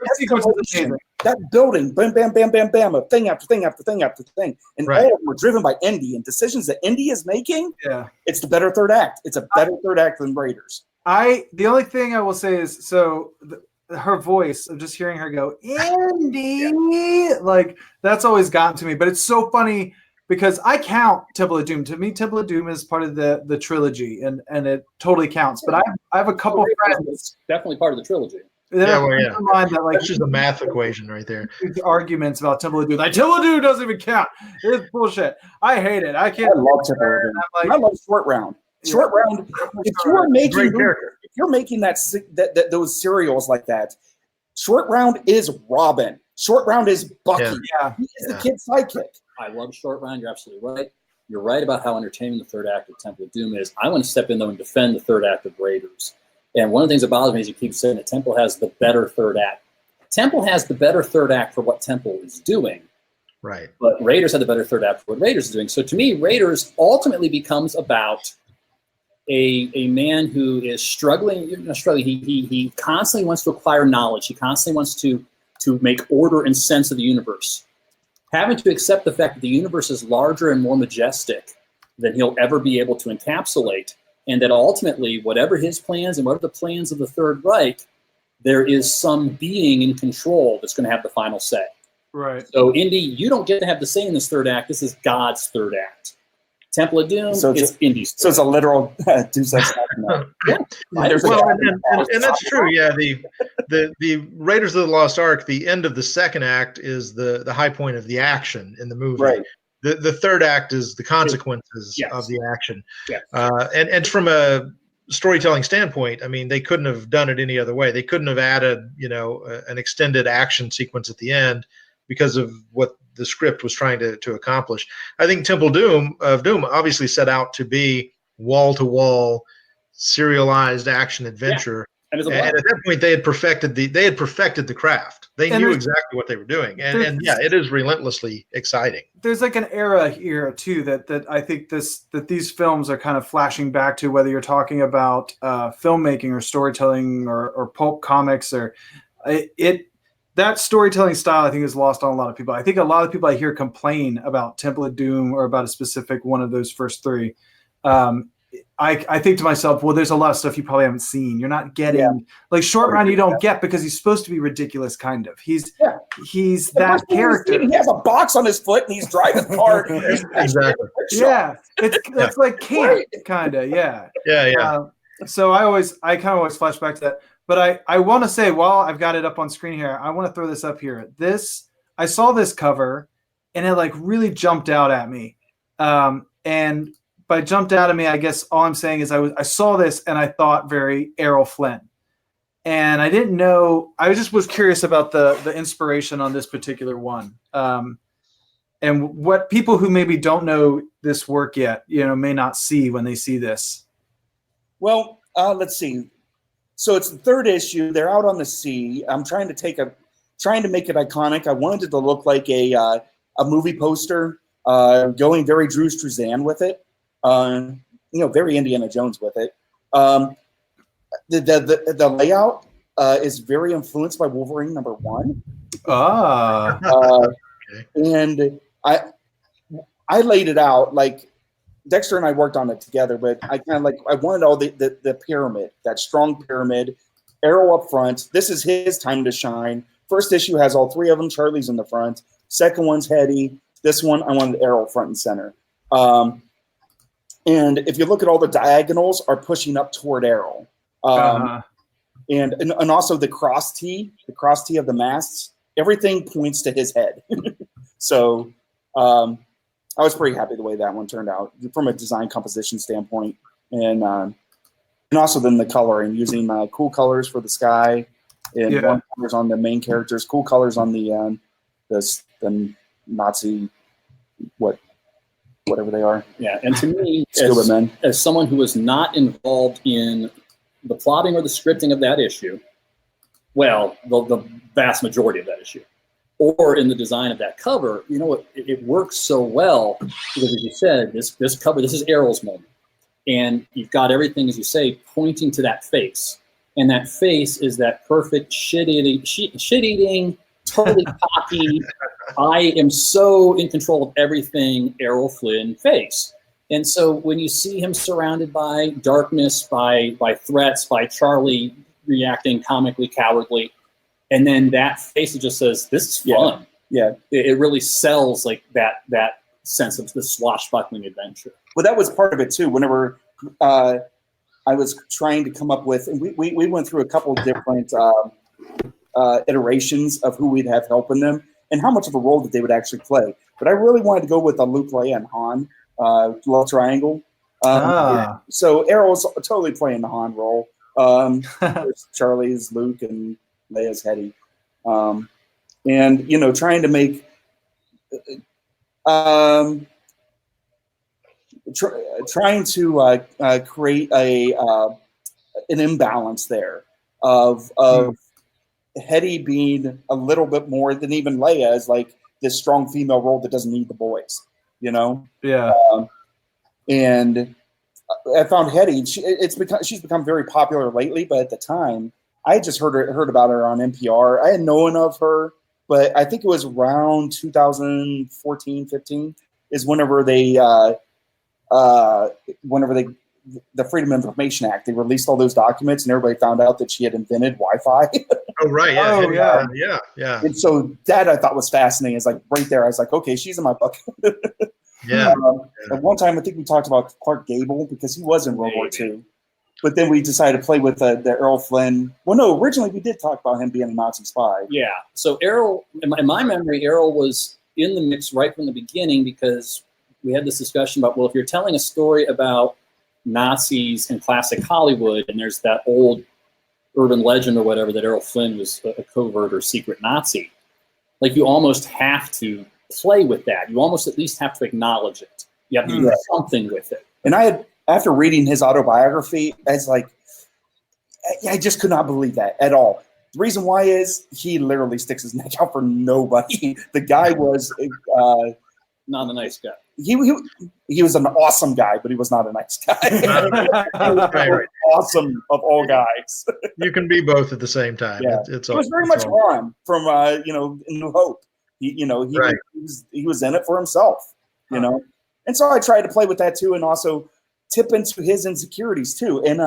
building, bam, bam, bam, bam, bam, a thing after thing after thing after thing. And all of them are driven by Indy and decisions that Indy is making. Yeah. It's the better third act. It's a better third act than Raiders. The only thing I will say is, her voice of just hearing her go, Indy, like that's always gotten to me. But it's so funny because I count Temple of Doom. To me, Temple of Doom is part of the trilogy, and it totally counts. But I have a couple friends. It's definitely part of the trilogy. That's just a math equation right there. Arguments about Temple of Doom. Like Temple of Doom doesn't even count. It's bullshit. I hate it. I can't. I love Temple of Doom. I love Short Round. Short Round. If you're making those serials like that, Short Round is Robin. Short Round is Bucky. Yeah. He is the kid's sidekick. I love Short Round. You're absolutely right. You're right about how entertaining the third act of Temple of Doom is. I want to step in though and defend the third act of Raiders. And one of the things that bothers me is you keep saying that Temple has the better third act. Temple has the better third act for what Temple is doing. Right. But Raiders had the better third act for what Raiders is doing. So to me, Raiders ultimately becomes about a man who is struggling. He constantly wants to acquire knowledge. He constantly wants to make order and sense of the universe. Having to accept the fact that the universe is larger and more majestic than he'll ever be able to encapsulate, and that ultimately, whatever his plans and whatever the plans of the Third Reich, there is some being in control that's going to have the final say. Right. So, Indy, you don't get to have the say in this third act. This is God's third act. Temple of Doom So is indie. So it's a literal Deus Ex Machina. Yeah. Well, and that's true. Yeah, the Raiders of the Lost Ark. The end of the second act is the high point of the action in the movie. Right. The third act is the consequences Yes. of the action. Yes. And from a storytelling standpoint, I mean, they couldn't have done it any other way. They couldn't have added, an extended action sequence at the end because of what the script was trying to accomplish. I think Temple of Doom obviously set out to be wall-to-wall serialized action adventure. And And at that point, they had perfected the craft. They And knew there's- exactly what they were doing, and yeah, it is relentlessly exciting. There's like an era here too that I think that these films are kind of flashing back to, whether you're talking about filmmaking or storytelling or pulp comics or that storytelling style. I think is lost on a lot of people. I think a lot of people I hear complain about Temple of Doom or about a specific one of those first three. I think to myself, well, there's a lot of stuff you probably haven't seen. You're not getting like Short Round. You don't get because he's supposed to be ridiculous, kind of. He's that character. He has a box on his foot and he's driving the car. Exactly. Yeah, it's like camp, kind of. Yeah. So I kind of always flash back to that. But I want to say, while I've got it up on screen here, I want to throw this up here. I saw this cover, and it like really jumped out at me. And by jumped out at me, I guess all I'm saying is I saw this and I thought very Errol Flynn, and I didn't know. I just was curious about the inspiration on this particular one, and what people who maybe don't know this work yet, may not see when they see this. Well, let's see. So it's the third issue. They're out on the sea. I'm trying to make it iconic. I wanted it to look like a movie poster, going very Drew Struzan with it. Very Indiana Jones with it. The layout is very influenced by Wolverine #1. And I laid it out like Dexter and I worked on it together, but I wanted all the pyramid, that strong pyramid, Arrow up front. This is his time to shine. First issue has all three of them. Charlie's in the front. Second one's Hetty. This one, I wanted Arrow front and center. And if you look at all the diagonals are pushing up toward Arrow. And also the cross T of the masts, everything points to his head. So I was pretty happy the way that one turned out from a design composition standpoint. And also then the coloring, using cool colors for the sky and warm colors on the main characters, cool colors on the Nazi, whatever they are. Yeah, and to me, as someone who was not involved in the plotting or the scripting of that issue, well, the vast majority of that issue, or in the design of that cover, it works so well because, as you said, this cover, this is Errol's moment, and you've got everything, as you say, pointing to that face, and that face is that perfect shit-eating, totally cocky, I am so in control of everything Errol Flynn face. And so when you see him surrounded by darkness, by threats, by Charlie reacting comically cowardly, and then that face that just says, this is fun. Yeah. It really sells like that sense of the swashbuckling adventure. Well, that was part of it too. Whenever I was trying to come up with, and we went through a couple of different iterations of who we'd have helping them and how much of a role that they would actually play. But I really wanted to go with Luke, Leia, and Han, love triangle. So Errol's totally playing the Han role. Charlie's Luke and Leia's Hetty. And, trying to make, trying to create an imbalance there of Hetty being a little bit more than even Leia is like this strong female role that doesn't need the boys, Yeah. And I found Hetty. She's become very popular lately, but at the time, I had just heard about her on NPR. I had known of her, but I think it was around 2014, 15 is whenever the Freedom of Information Act, they released all those documents, and everybody found out that she had invented Wi-Fi. Oh, right. Yeah. And so that I thought was fascinating. It's like right there, I was like, okay, she's in my book. Yeah. At one time, I think we talked about Clark Gable because he was in World War II. But then we decided to play with the Errol Flynn. Well, no, originally we did talk about him being a Nazi spy. Yeah. So Errol, in my memory, Errol was in the mix right from the beginning because we had this discussion about, well, if you're telling a story about Nazis in classic Hollywood, and there's that old urban legend or whatever that Errol Flynn was a covert or secret Nazi, like you almost have to play with that. You almost at least have to acknowledge it. You have to do something with it. And I had, after reading his autobiography, I just could not believe that at all. The reason why is he literally sticks his neck out for nobody. The guy was not a nice guy. He was an awesome guy, but he was not a nice guy. Awesome of all guys. You can be both at the same time. Yeah. It was very much on from New Hope. He was in it for himself, you know. And so I tried to play with that too, and also tip into his insecurities too. And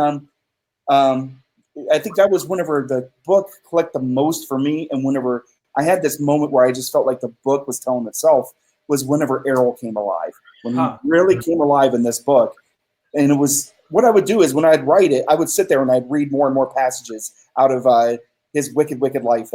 I think that was whenever the book clicked the most for me, and whenever I had this moment where I just felt like the book was telling itself, was whenever Errol came alive. When he really came alive in this book. And it was, what I would do is when I'd write it, I would sit there and I'd read more and more passages out of his Wicked, Wicked Life,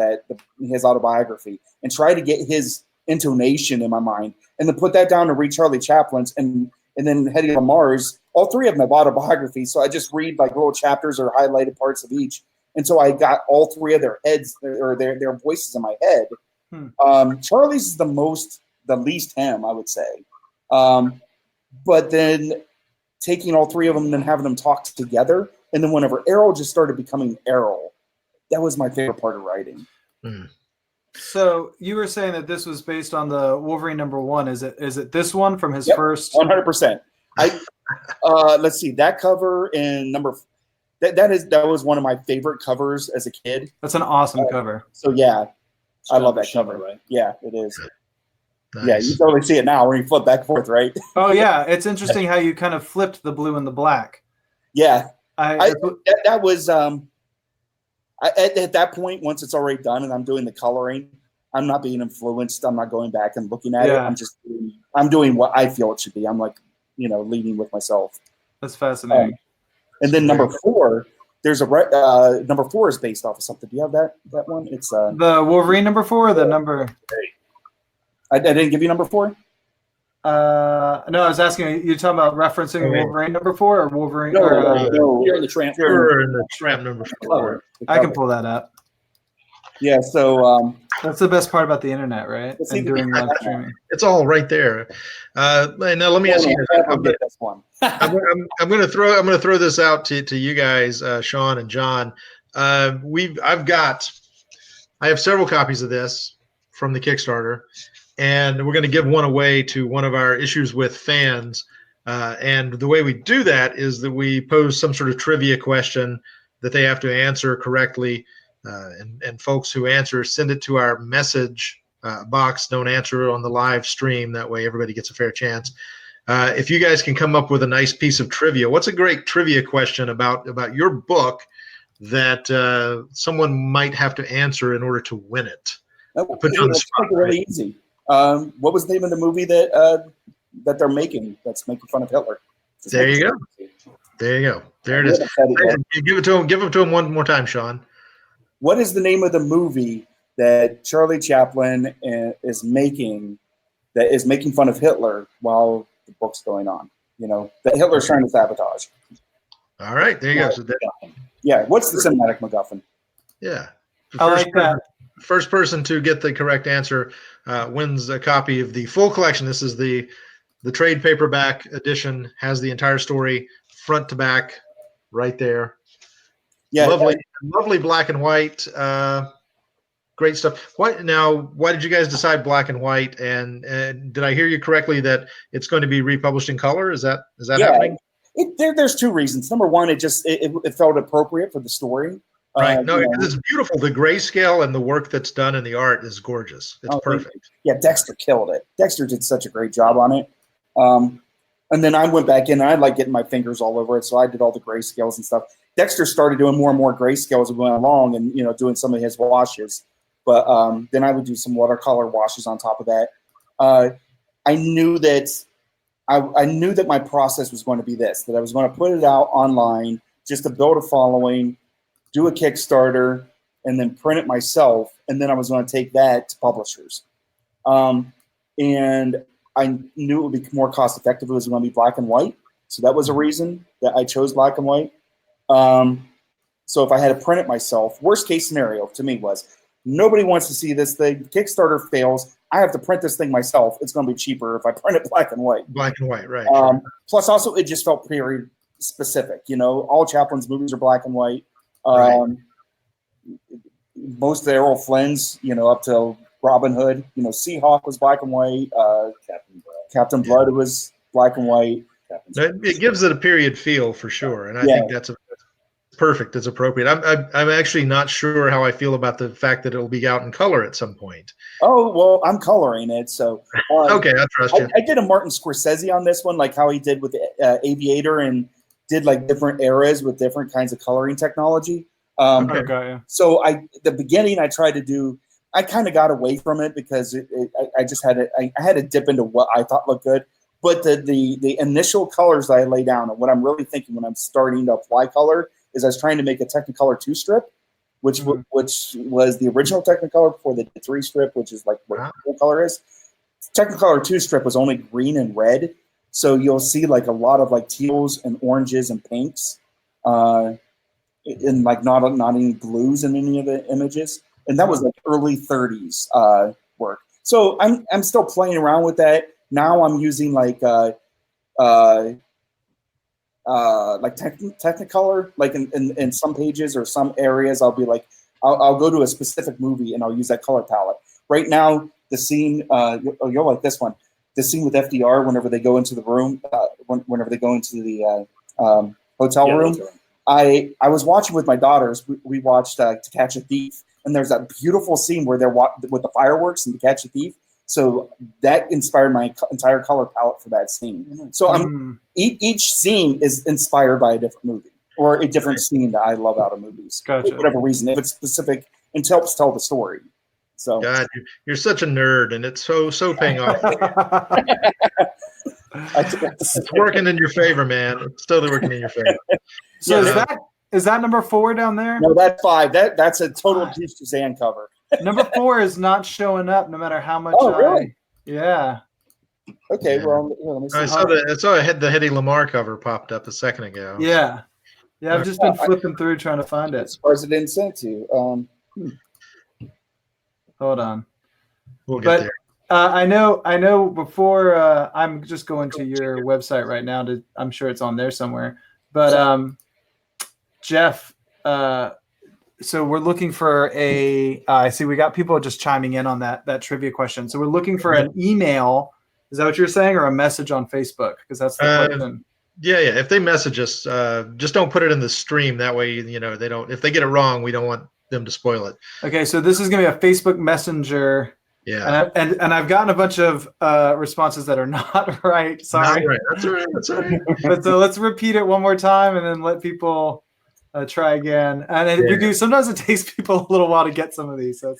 his autobiography, and try to get his intonation in my mind, and then put that down to read Charlie Chaplin's, and then Heading to Mars. All three of them have autobiographies, so I just read like little chapters or highlighted parts of each, and so I got all three of their heads or their voices in my head. Charlie's is the least him, I would say, but then taking all three of them and then having them talk together, and then whenever Errol just started becoming Errol, that was my favorite part of writing. So you were saying that this was based on the Wolverine #1. Is it this one from his first? 100%. Let's see, that cover and that was one of my favorite covers as a kid. That's an awesome cover. So yeah, I love that cover. Right? Yeah, it is. Nice. Yeah, you totally see it now when you flip back and forth, right? Oh yeah, it's interesting how you kind of flipped the blue and the black. Yeah, that was at that point, once it's already done and I'm doing the coloring, I'm not being influenced. I'm not going back and looking at it. I'm doing what I feel it should be. I'm like, leading with myself. That's fascinating. And then number 4, there's number 4 is based off of something. Do you have that one? It's the Wolverine #4 or the number. I didn't give you number 4. No, I was asking you talking about referencing Wolverine #4 or Wolverine? No, Fuhrer and The Tramp. Fuhrer and The Tramp #4. I can pull that up. Yeah, so that's the best part about the internet, right? And doing live streaming. It's all right there. Now let me ask you. I'm going to throw this out to you guys, Sean and John. I have several copies of this from the Kickstarter, and we're going to give one away to one of our Issues with fans. And the way we do that is that we pose some sort of trivia question that they have to answer correctly. And folks who answer, send it to our message box. Don't answer it on the live stream. That way everybody gets a fair chance. If you guys can come up with a nice piece of trivia, what's a great trivia question about your book that someone might have to answer in order to win it? Put you on the spot. Really easy. What was the name of the movie that they're making that's making fun of Hitler? There you go. There you go. There it is. Give it to him. Give it to him one more time, Sean. What is the name of the movie that Charlie Chaplin is making that is making fun of Hitler while the book's going on? That Hitler's trying to sabotage. All right, there you go. So what's the cinematic MacGuffin? Yeah. I like that. First person to get the correct answer wins a copy of the full collection. This is the trade paperback edition, has the entire story front to back right there. Yeah, lovely black and white. Great stuff. Why did you guys decide black and white? And did I hear you correctly that it's going to be republished in color? Is that happening? There's 2 reasons. Number 1, it felt appropriate for the story. Right. No, it's beautiful. The grayscale and the work that's done in the art is gorgeous. It's perfect. Yeah, Dexter killed it. Dexter did such a great job on it. And then I went back in and I like getting my fingers all over it. So I did all the grayscales and stuff. Dexter started doing more and more grayscales as we went along and, doing some of his washes. But then I would do some watercolor washes on top of that. I knew that I knew that my process was going to be this, that I was going to put it out online just to build a following, do a Kickstarter, and then print it myself. And then I was going to take that to publishers. And I knew it would be more cost effective. It was going to be black and white. So that was a reason that I chose black and white. So if I had to print it myself, worst case scenario to me was nobody wants to see this thing. Kickstarter fails. I have to print this thing myself. It's going to be cheaper if I print it black and white. Black and white, right. Plus, also, it just felt period specific. You know, all Chaplin's movies are black and white. Right. Most of the Errol Flynn's, you know, up to Robin Hood. You know, Seahawk was black and white. Captain Blood was black and white. It gives it a period feel for sure, and I think that's perfect. It's appropriate. I'm actually not sure how I feel about the fact that it'll be out in color at some point. Oh well, I'm coloring it, so okay, I trust you. I did a Martin Scorsese on this one, like how he did with Aviator, and did like different eras with different kinds of coloring technology. So the beginning I tried to do. I kind of got away from it because I just had I had to dip into what I thought looked good. But the initial colors that I lay down, and what I'm really thinking when I'm starting to apply color, is I was trying to make a Technicolor 2 strip, which was the original Technicolor before the 3 strip, which is like what full color is. Technicolor 2 strip was only green and red, so you'll see like a lot of like teals and oranges and pinks, and like not any blues in any of the images. And that was like early 30s work. So I'm still playing around with that. Now I'm using like Technicolor, like in some pages or some areas, I'll be like, I'll go to a specific movie and I'll use that color palette. Right now, the scene, you'll like this one, the scene with FDR whenever they go into the room, whenever they go into the hotel room. I was watching with my daughters. We watched To Catch a Thief, and there's that beautiful scene where they're with the fireworks and To Catch a Thief. So that inspired my entire color palette for that scene. So each scene is inspired by a different movie or a different scene that I love out of movies. Gotcha. For whatever reason, if it's specific and helps tell the story. So God, you're such a nerd, and it's so paying off. It's working in your favor, man. It's totally working in your favor. So is that number 4 down there? No, that's 5. That's a total Juice Suzanne cover. Number 4 is not showing up, no matter how much. Oh, really? Yeah. Okay. Well, let me see. I saw the Hedy Lamarr cover popped up a second ago. Yeah. Yeah. I've just been flipping through trying to find it. As far as it didn't send to you. Hold on. We'll get there. I know. Before I'm just going to your website right now. I'm sure it's on there somewhere. But Jeff. So we're looking for I see we got people just chiming in on that trivia question. So we're looking for an email. Is that what you're saying, or a message on Facebook? Because that's the question. Yeah. If they message us, just don't put it in the stream. That way, they don't. If they get it wrong, we don't want them to spoil it. Okay, so this is going to be a Facebook Messenger. Yeah. And I've gotten a bunch of responses that are not right. Sorry. Not right. That's all right. But so let's repeat it one more time and then let people try again. And we do. Sometimes it takes people a little while to get some of these. So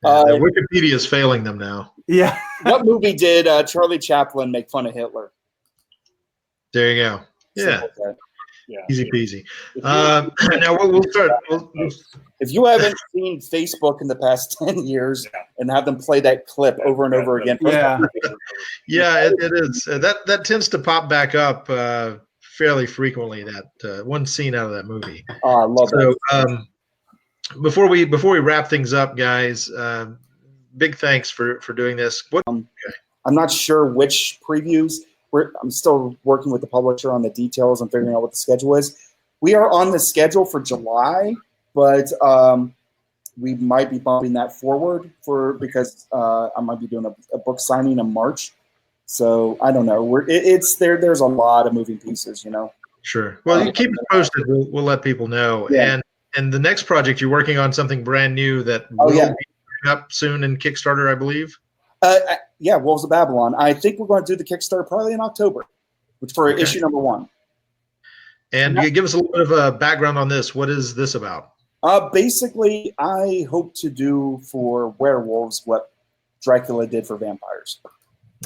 Wikipedia is failing them now. Yeah. What movie did Charlie Chaplin make fun of Hitler? There you go. Yeah. Yeah. Easy peasy. Now we'll start. If you haven't seen Facebook in the past 10 years and have them play that clip over and over again. Yeah. Yeah, it is. That tends to pop back up fairly frequently, that one scene out of that movie. Oh, I love that. Before we wrap things up, guys, big thanks for doing this. I'm not sure which previews. I'm still working with the publisher on the details and figuring out what the schedule is. We are on the schedule for July, but we might be bumping that forward because I might be doing a book signing in March. So I don't know. There's a lot of moving pieces, Sure. Well, you keep it posted. We'll let people know. Yeah. And the next project, you're working on something brand new that will be up soon in Kickstarter, I believe. Wolves of Babylon. I think we're going to do the Kickstarter probably in October, for issue number 1. And you give us a little bit of a background on this. What is this about? Basically, I hope to do for werewolves what Dracula did for vampires.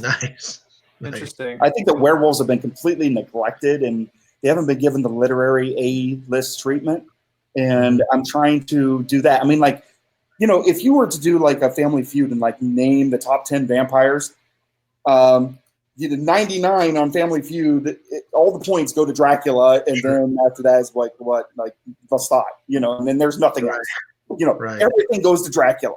Nice. Interesting. I think that werewolves have been completely neglected and they haven't been given the literary A-list treatment. And I'm trying to do that. I mean, like, you know, if you were to do like a Family Feud and like name the top 10 vampires, you did 99 on Family Feud, all the points go to Dracula, and then after that is like they'll stop, you know, and then there's nothing else. You know, everything goes to Dracula.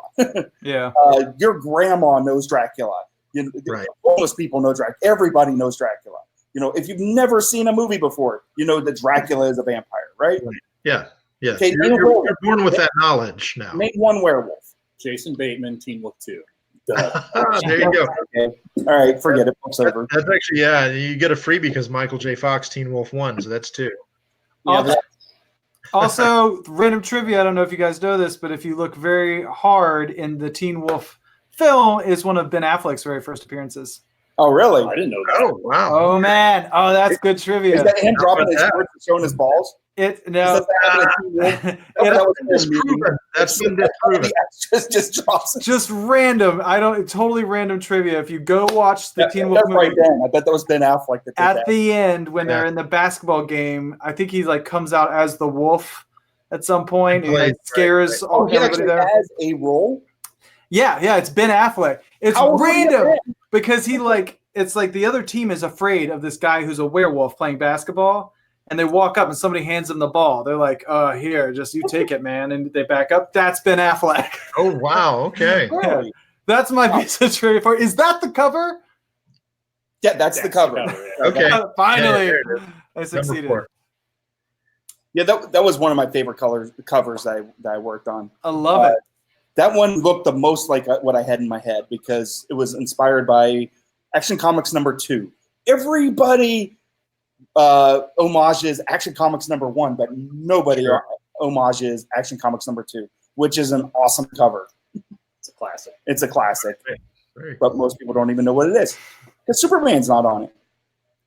Yeah. Your grandma knows Dracula. You know, homeless people know Dracula. Everybody knows Dracula. You know, if you've never seen a movie before, you know that Dracula is a vampire, right? Yeah. Yeah. Okay, you're born with that knowledge now. Name one werewolf. Jason Bateman, Teen Wolf 2. There you go. Okay. All right, forget it. Book's over. That's actually, you get a freebie because Michael J. Fox, Teen Wolf 1, so that's 2. Yeah, Also, random trivia. I don't know if you guys know this, but if you look very hard in the Teen Wolf film, is one of Ben Affleck's very first appearances. Oh, really? I didn't know that. Oh, wow. Oh man! Oh, that's good trivia. Is that him dropping his foot and showing his balls? It no. That's proven. That's been disproven. Just drops it. Just random. I don't. Totally random trivia. If you go watch the Teen Wolf movie, right then. I bet that was Ben Affleck that did at that. the end when they're in the basketball game, I think he like comes out as the wolf at some point and like, scares all he everybody actually there. has a role. Yeah, it's Ben Affleck. It's How random because he like it's like the other team is afraid of this guy who's a werewolf playing basketball, and they walk up and somebody hands them the ball. They're like, here, just you take it, man," and they back up. That's Ben Affleck. Oh wow, okay. Yeah. That's my piece of trivia for. Is that the cover? Yeah, that's the cover. Okay. Finally, Yeah, I succeeded. Number 4. Yeah, that was one of my favorite covers that I worked on. I love it. That one looked the most like what I had in my head because it was inspired by Action Comics #2. Everybody homages Action Comics #1, but nobody homages Action Comics #2, which is an awesome cover. It's a classic. It's a classic, Very but cool. most people don't even know what it is because Superman's not on it.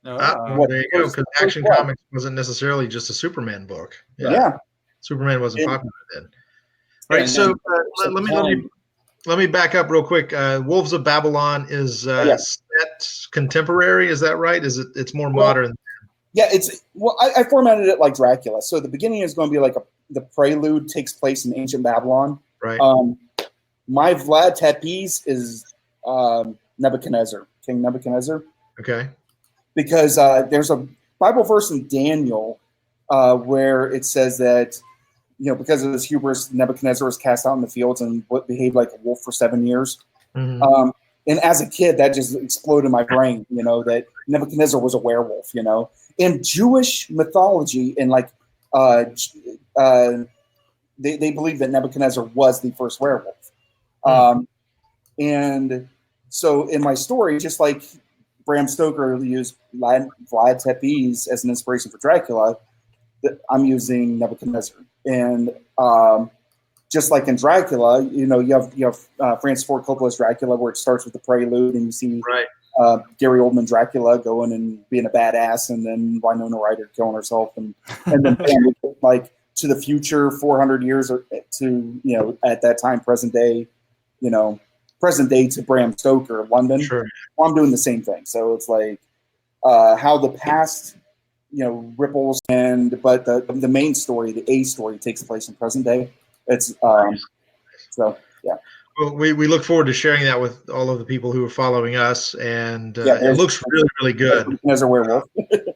Well, there you go. Because Action Comics wasn't necessarily just a Superman book. Yeah. Superman wasn't popular then. All right, so let me back up real quick. Wolves of Babylon is set contemporary. Is that right? Is it? It's more modern. Yeah, I formatted it like Dracula. So the beginning is going to be like the prelude takes place in ancient Babylon. Right. My Vlad Tepes is Nebuchadnezzar, King Nebuchadnezzar. Okay. Because there's a Bible verse in Daniel where it says that, you know, because of his hubris, Nebuchadnezzar was cast out in the fields and behaved like a wolf for 7 years. Mm-hmm. And as a kid, that just exploded in my brain, you know, that Nebuchadnezzar was a werewolf, you know. In Jewish mythology and like they believe that Nebuchadnezzar was the first werewolf. And so in my story, just like Bram Stoker used Vlad Tepes as an inspiration for Dracula, I'm using Nebuchadnezzar. And just like in Dracula, you know, you have Francis Ford Coppola's Dracula, where it starts with the prelude, and you see Gary Oldman Dracula going and being a badass, and then Winona Ryder killing herself, and then like to the future, 400 years or to, you know, at that time, present day to Bram Stoker, London. Sure. Well, I'm doing the same thing. So it's like how the past, you know, ripples, but the main story, the A story, takes place in present day. It's so yeah. Well, we look forward to sharing that with all of the people who are following us, and it looks really, really good. There's a werewolf. There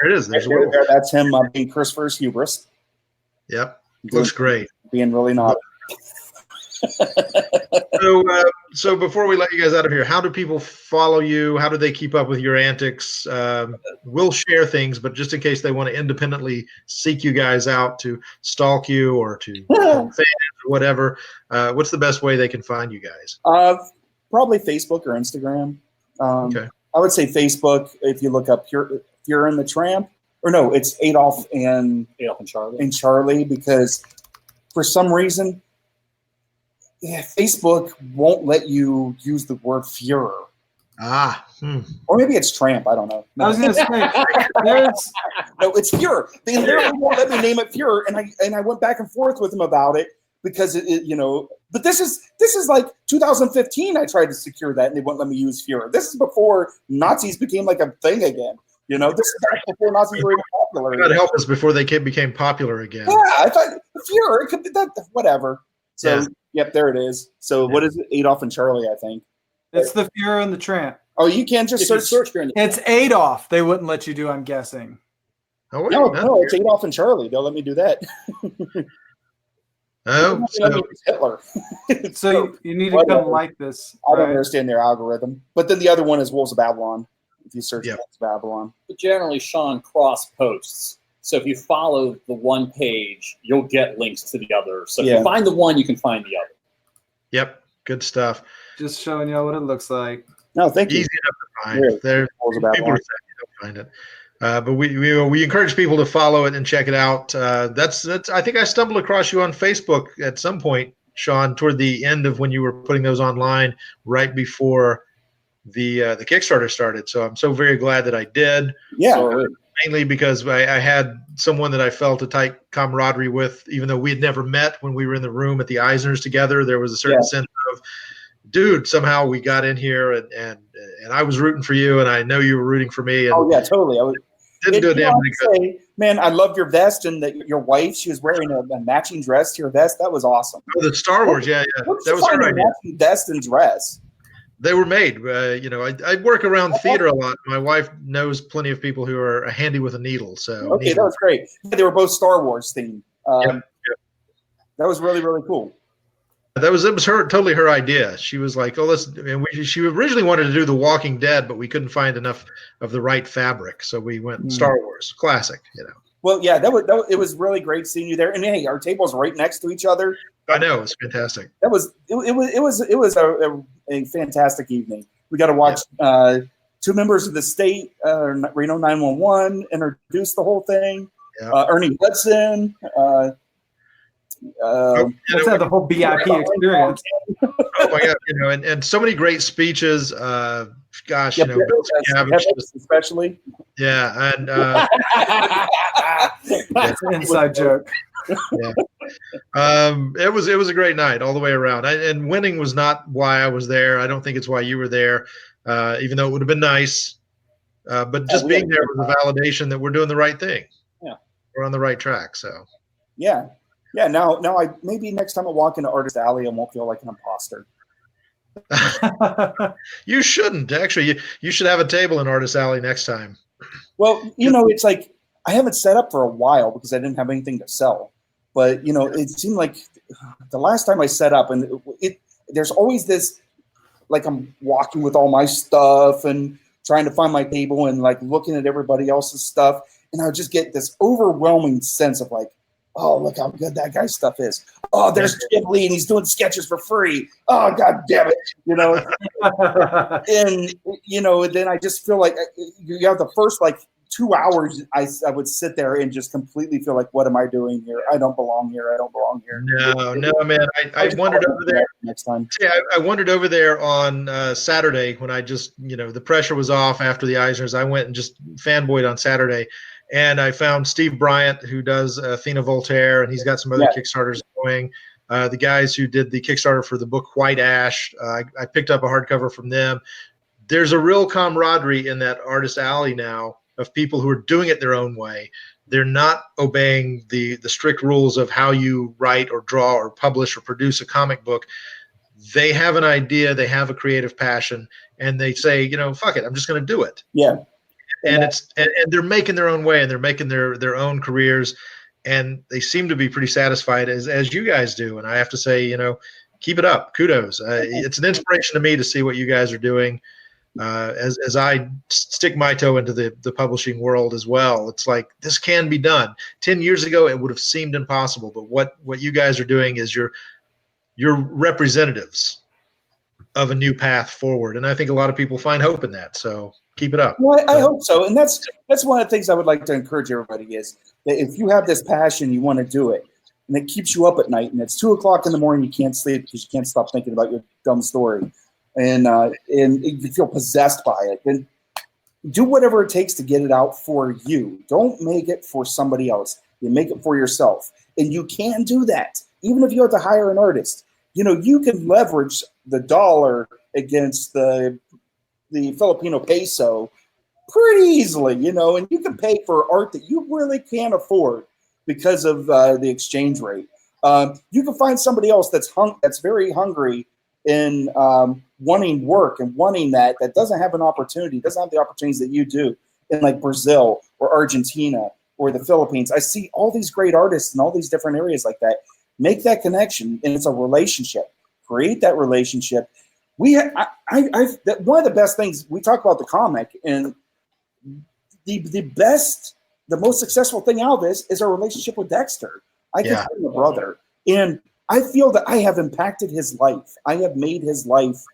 it is. There's a werewolf. That's him being Christopher's hubris. Yep, looks great. Being really naughty. So before we let you guys out of here, how do people follow you? How do they keep up with your antics? We'll share things, but just in case they want to independently seek you guys out to stalk you or to fans or whatever, what's the best way they can find you guys? Probably Facebook or Instagram. Okay. I would say Facebook if you look up Fuhrer and The Tramp. Or no, it's Adolf and Charlie, because for some reason, Facebook won't let you use the word Fuhrer. Or maybe it's Tramp. I don't know. I was going to say, no, it's Fuhrer. They literally won't let me name it Fuhrer, and I went back and forth with them about it because but this is like 2015. I tried to secure that and they wouldn't let me use Fuhrer. This is before Nazis became like a thing again. This is back before Nazis were even popular. God help us before they became popular again. Yeah, I thought Fuhrer, it could be that, whatever. So, yep, there it is. So, what is it? Adolf and Charlie, I think. It's the Fuhrer and the Tramp. Oh, you can't just search. It's Adolf. They wouldn't let you do, I'm guessing. Oh, wait, no, it's Adolf and Charlie. They'll let me do that. Oh, so Hitler. So you need to come like this. I don't understand their algorithm. But then the other one is Wolves of Babylon. If you search Wolves of Babylon. But generally, Sean cross posts. So if you follow the one page, you'll get links to the other. So if you find the one, you can find the other. Yep, good stuff. Just showing you what it looks like. No, thank you. Easy enough to find. There, people are saying you don't find it. But we encourage people to follow it and check it out. That's I think I stumbled across you on Facebook at some point, Sean, toward the end of when you were putting those online, right before the Kickstarter started. So I'm so very glad that I did. Yeah. Mainly because I had someone that I felt a tight camaraderie with, even though we had never met when we were in the room at the Eisners together. There was a certain sense of, dude, somehow we got in here and I was rooting for you and I know you were rooting for me. And totally. Didn't do a damn thing. Man, I loved your vest and that your wife, she was wearing a matching dress to your vest. That was awesome. Oh, the Star Wars, yeah. That was her idea. Matching vest and dress. They were made. I work around theater a lot. My wife knows plenty of people who are handy with a needle. So that was great. They were both Star Wars themed. That was really, really cool. It was totally her idea. She was like, "Oh, she originally wanted to do The Walking Dead, but we couldn't find enough of the right fabric, so we went Star Wars, classic." Well, yeah, it was really great seeing you there. And hey, our tables right next to each other. I know, it's fantastic. It was a fantastic evening. We got to watch two members of the state, Reno 911, introduce the whole thing. Yeah. Ernie Hudson. Let's have the whole BIP experience. Oh my God, and so many great speeches. Gosh, Bill especially. Yeah, and that's an inside joke. Yeah, it was a great night all the way around. And winning was not why I was there. I don't think it's why you were there, even though it would have been nice. But just being there was a validation that we're doing the right thing. Yeah, we're on the right track. So yeah. Now I maybe next time I walk into Artist Alley, I won't feel like an imposter. You shouldn't actually. You should have a table in Artist Alley next time. Well, it's like I haven't set up for a while because I didn't have anything to sell. But it seemed like the last time I set up, and there's always this, like I'm walking with all my stuff and trying to find my table and like looking at everybody else's stuff, and I would just get this overwhelming sense of like, oh, look how good that guy's stuff is. Oh, there's Jim Lee, and he's doing sketches for free. Oh, God damn it. And, then I just feel like you have the first, 2 hours, I would sit there and just completely feel like, what am I doing here? I don't belong here. I don't belong here. No, man. I wandered over there. Next time. Yeah, I wandered over there on Saturday when I just, the pressure was off after the Eisners. I went and just fanboyed on Saturday. And I found Steve Bryant, who does Athena Voltaire, and he's got some other Kickstarters going. The guys who did the Kickstarter for the book White Ash, I picked up a hardcover from them. There's a real camaraderie in that Artist Alley now of people who are doing it their own way. They're not obeying the strict rules of how you write or draw or publish or produce a comic book. They have an idea, they have a creative passion, and they say, fuck it, I'm just going to do it. Yeah. And they're making their own way, and they're making their own careers, and they seem to be pretty satisfied as you guys do. And I have to say, keep it up. Kudos. It's an inspiration to me to see what you guys are doing. As I stick my toe into the publishing world as well, it's like this can be done. 10 years ago, it would have seemed impossible, but what you guys are doing is you're representatives of a new path forward, and I think a lot of people find hope in that. So keep it up. Well, I hope so, and that's one of the things I would like to encourage everybody is that if you have this passion, you want to do it, and it keeps you up at night, and it's 2 o'clock in the morning, you can't sleep because you can't stop thinking about your dumb story, and you feel possessed by it. Then do whatever it takes to get it out for you. Don't make it for somebody else. You make it for yourself, and you can do that. even if you have to hire an artist, you can leverage the dollar against the Filipino peso pretty easily, and you can pay for art that you really can't afford because of the exchange rate. You can find somebody else that's very hungry in wanting work and wanting that doesn't have an opportunity, doesn't have the opportunities that you do in like Brazil or Argentina or the Philippines. I see all these great artists in all these different areas like that. Make that connection, and it's a relationship. Create that relationship. One of the best things we talk about the comic, and the most successful thing out of this is our relationship with Dexter. I consider him a brother, and I feel that I have impacted his life. I have made his life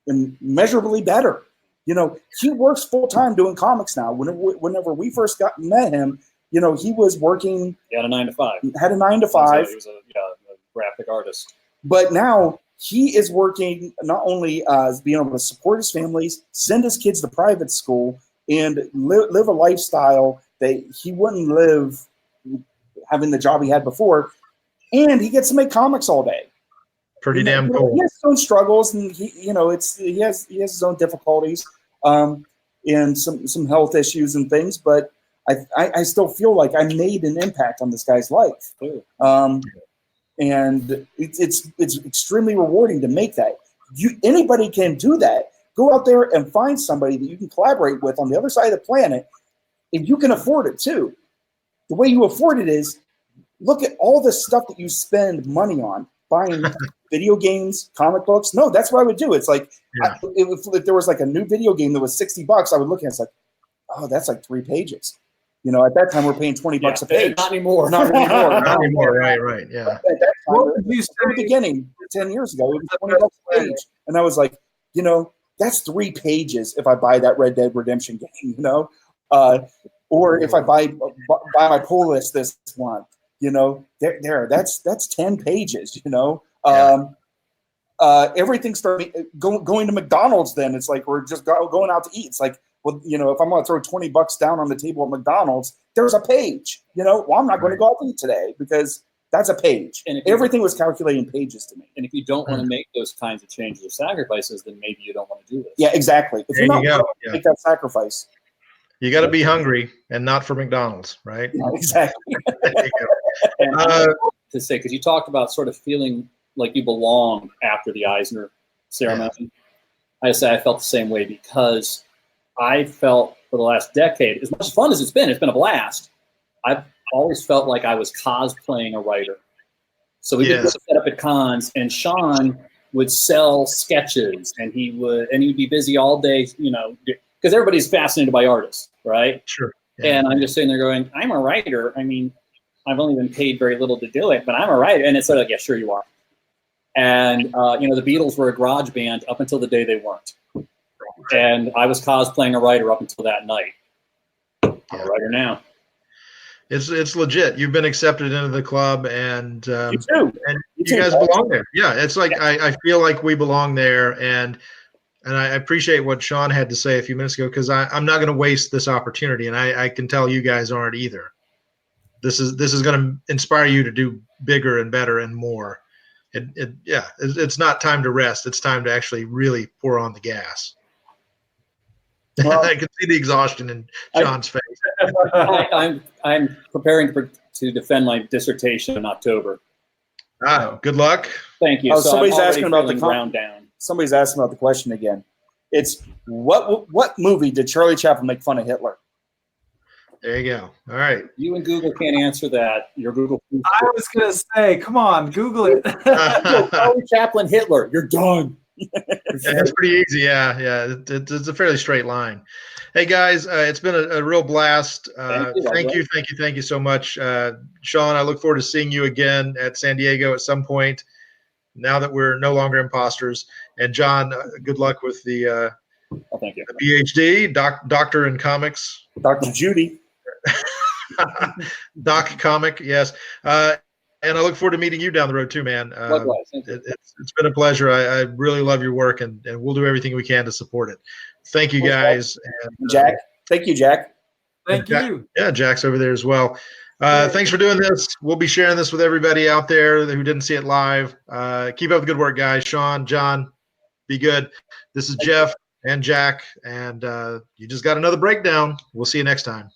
immeasurably better. He works full time doing comics now. Whenever we first met him, he was working. He had a 9 to 5. Had a 9 to 5. He was a graphic artist. But now he is working not only as being able to support his families, send his kids to private school, and live a lifestyle that he wouldn't live having the job he had before. And he gets to make comics all day. Pretty damn cool. He has his own struggles, and he has his own difficulties, and some health issues and things. But I still feel like I made an impact on this guy's life, and it's extremely rewarding to make that. Anybody can do that. Go out there and find somebody that you can collaborate with on the other side of the planet, and you can afford it too. The way you afford it is, look at all the stuff that you spend money on, buying video games, comic books. No, that's what I would do. It's like, if there was like a new video game that was $60, I would look at it, it's like, oh, that's like 3 pages. At that time we're paying $20 a page. Not anymore. Not anymore. Not anymore. Right. Yeah. At that time, at the beginning, 10 years ago, it was $20 a page. And I was like, that's 3 pages if I buy that Red Dead Redemption game, or if I buy my pull list this month. That's 10 pages, everything started going to McDonald's. Then it's like, we're just going out to eat. It's like, well, if I'm going to throw $20 down on the table at McDonald's, there's a page, well, I'm not going to go out to eat today because that's a page. And everything was calculating pages to me. And if you don't want to make those kinds of changes or sacrifices, then maybe you don't want to do this. Yeah, exactly. If you're not going to make that sacrifice, you got to be hungry and not for McDonald's, right? Yeah, exactly. There you go. And to say, because you talked about sort of feeling like you belong after the Eisner ceremony. Yeah. I say I felt the same way, because I felt for the last decade, as much fun as it's been a blast. I've always felt like I was cosplaying a writer. So we would set up at cons, and Sean would sell sketches, and he'd be busy all day, because everybody's fascinated by artists, right? Sure. Yeah. And I'm just sitting there going, I'm a writer. I mean, I've only been paid very little to do it, but I'm a writer. And it's sort of like, yeah, sure you are. And, the Beatles were a garage band up until the day they weren't. And I was cosplaying a writer up until that night. I'm a writer now. It's legit. You've been accepted into the club, and you too. And you guys belong there. Yeah, it's like I feel like we belong there, and I appreciate what Sean had to say a few minutes ago, because I'm not going to waste this opportunity, and I can tell you guys aren't either. This is going to inspire you to do bigger and better and more. It's not time to rest. It's time to actually really pour on the gas. Well, I can see the exhaustion in Sean's face. I'm preparing to defend my dissertation in October. Good luck. Thank you. Oh, so somebody's asking about the ground down. Somebody's asking about the question again. It's what movie did Charlie Chaplin make fun of Hitler? There you go. All right. You and Google can't answer that. Your Google. I was gonna say, come on, Google it. Charlie Chaplin, Hitler. You're done. It's pretty easy. Yeah. It's a fairly straight line. Hey guys, it's been a real blast. Thank you so much, Sean. I look forward to seeing you again at San Diego at some point, now that we're no longer imposters. And John, good luck with the thank you. The PhD, doctor in comics. Dr. Judy. Doc Comic, yes. And I look forward to meeting you down the road too, man. Likewise. It's been a pleasure. I really love your work, and we'll do everything we can to support it. Thank you, guys. And Jack. Thank you, Jack. Thank you. Yeah, Jack's over there as well. Thanks for doing this. We'll be sharing this with everybody out there who didn't see it live. Keep up the good work, guys. Sean, John, be good. This is Jeff and Jack, and you just got another breakdown. We'll see you next time.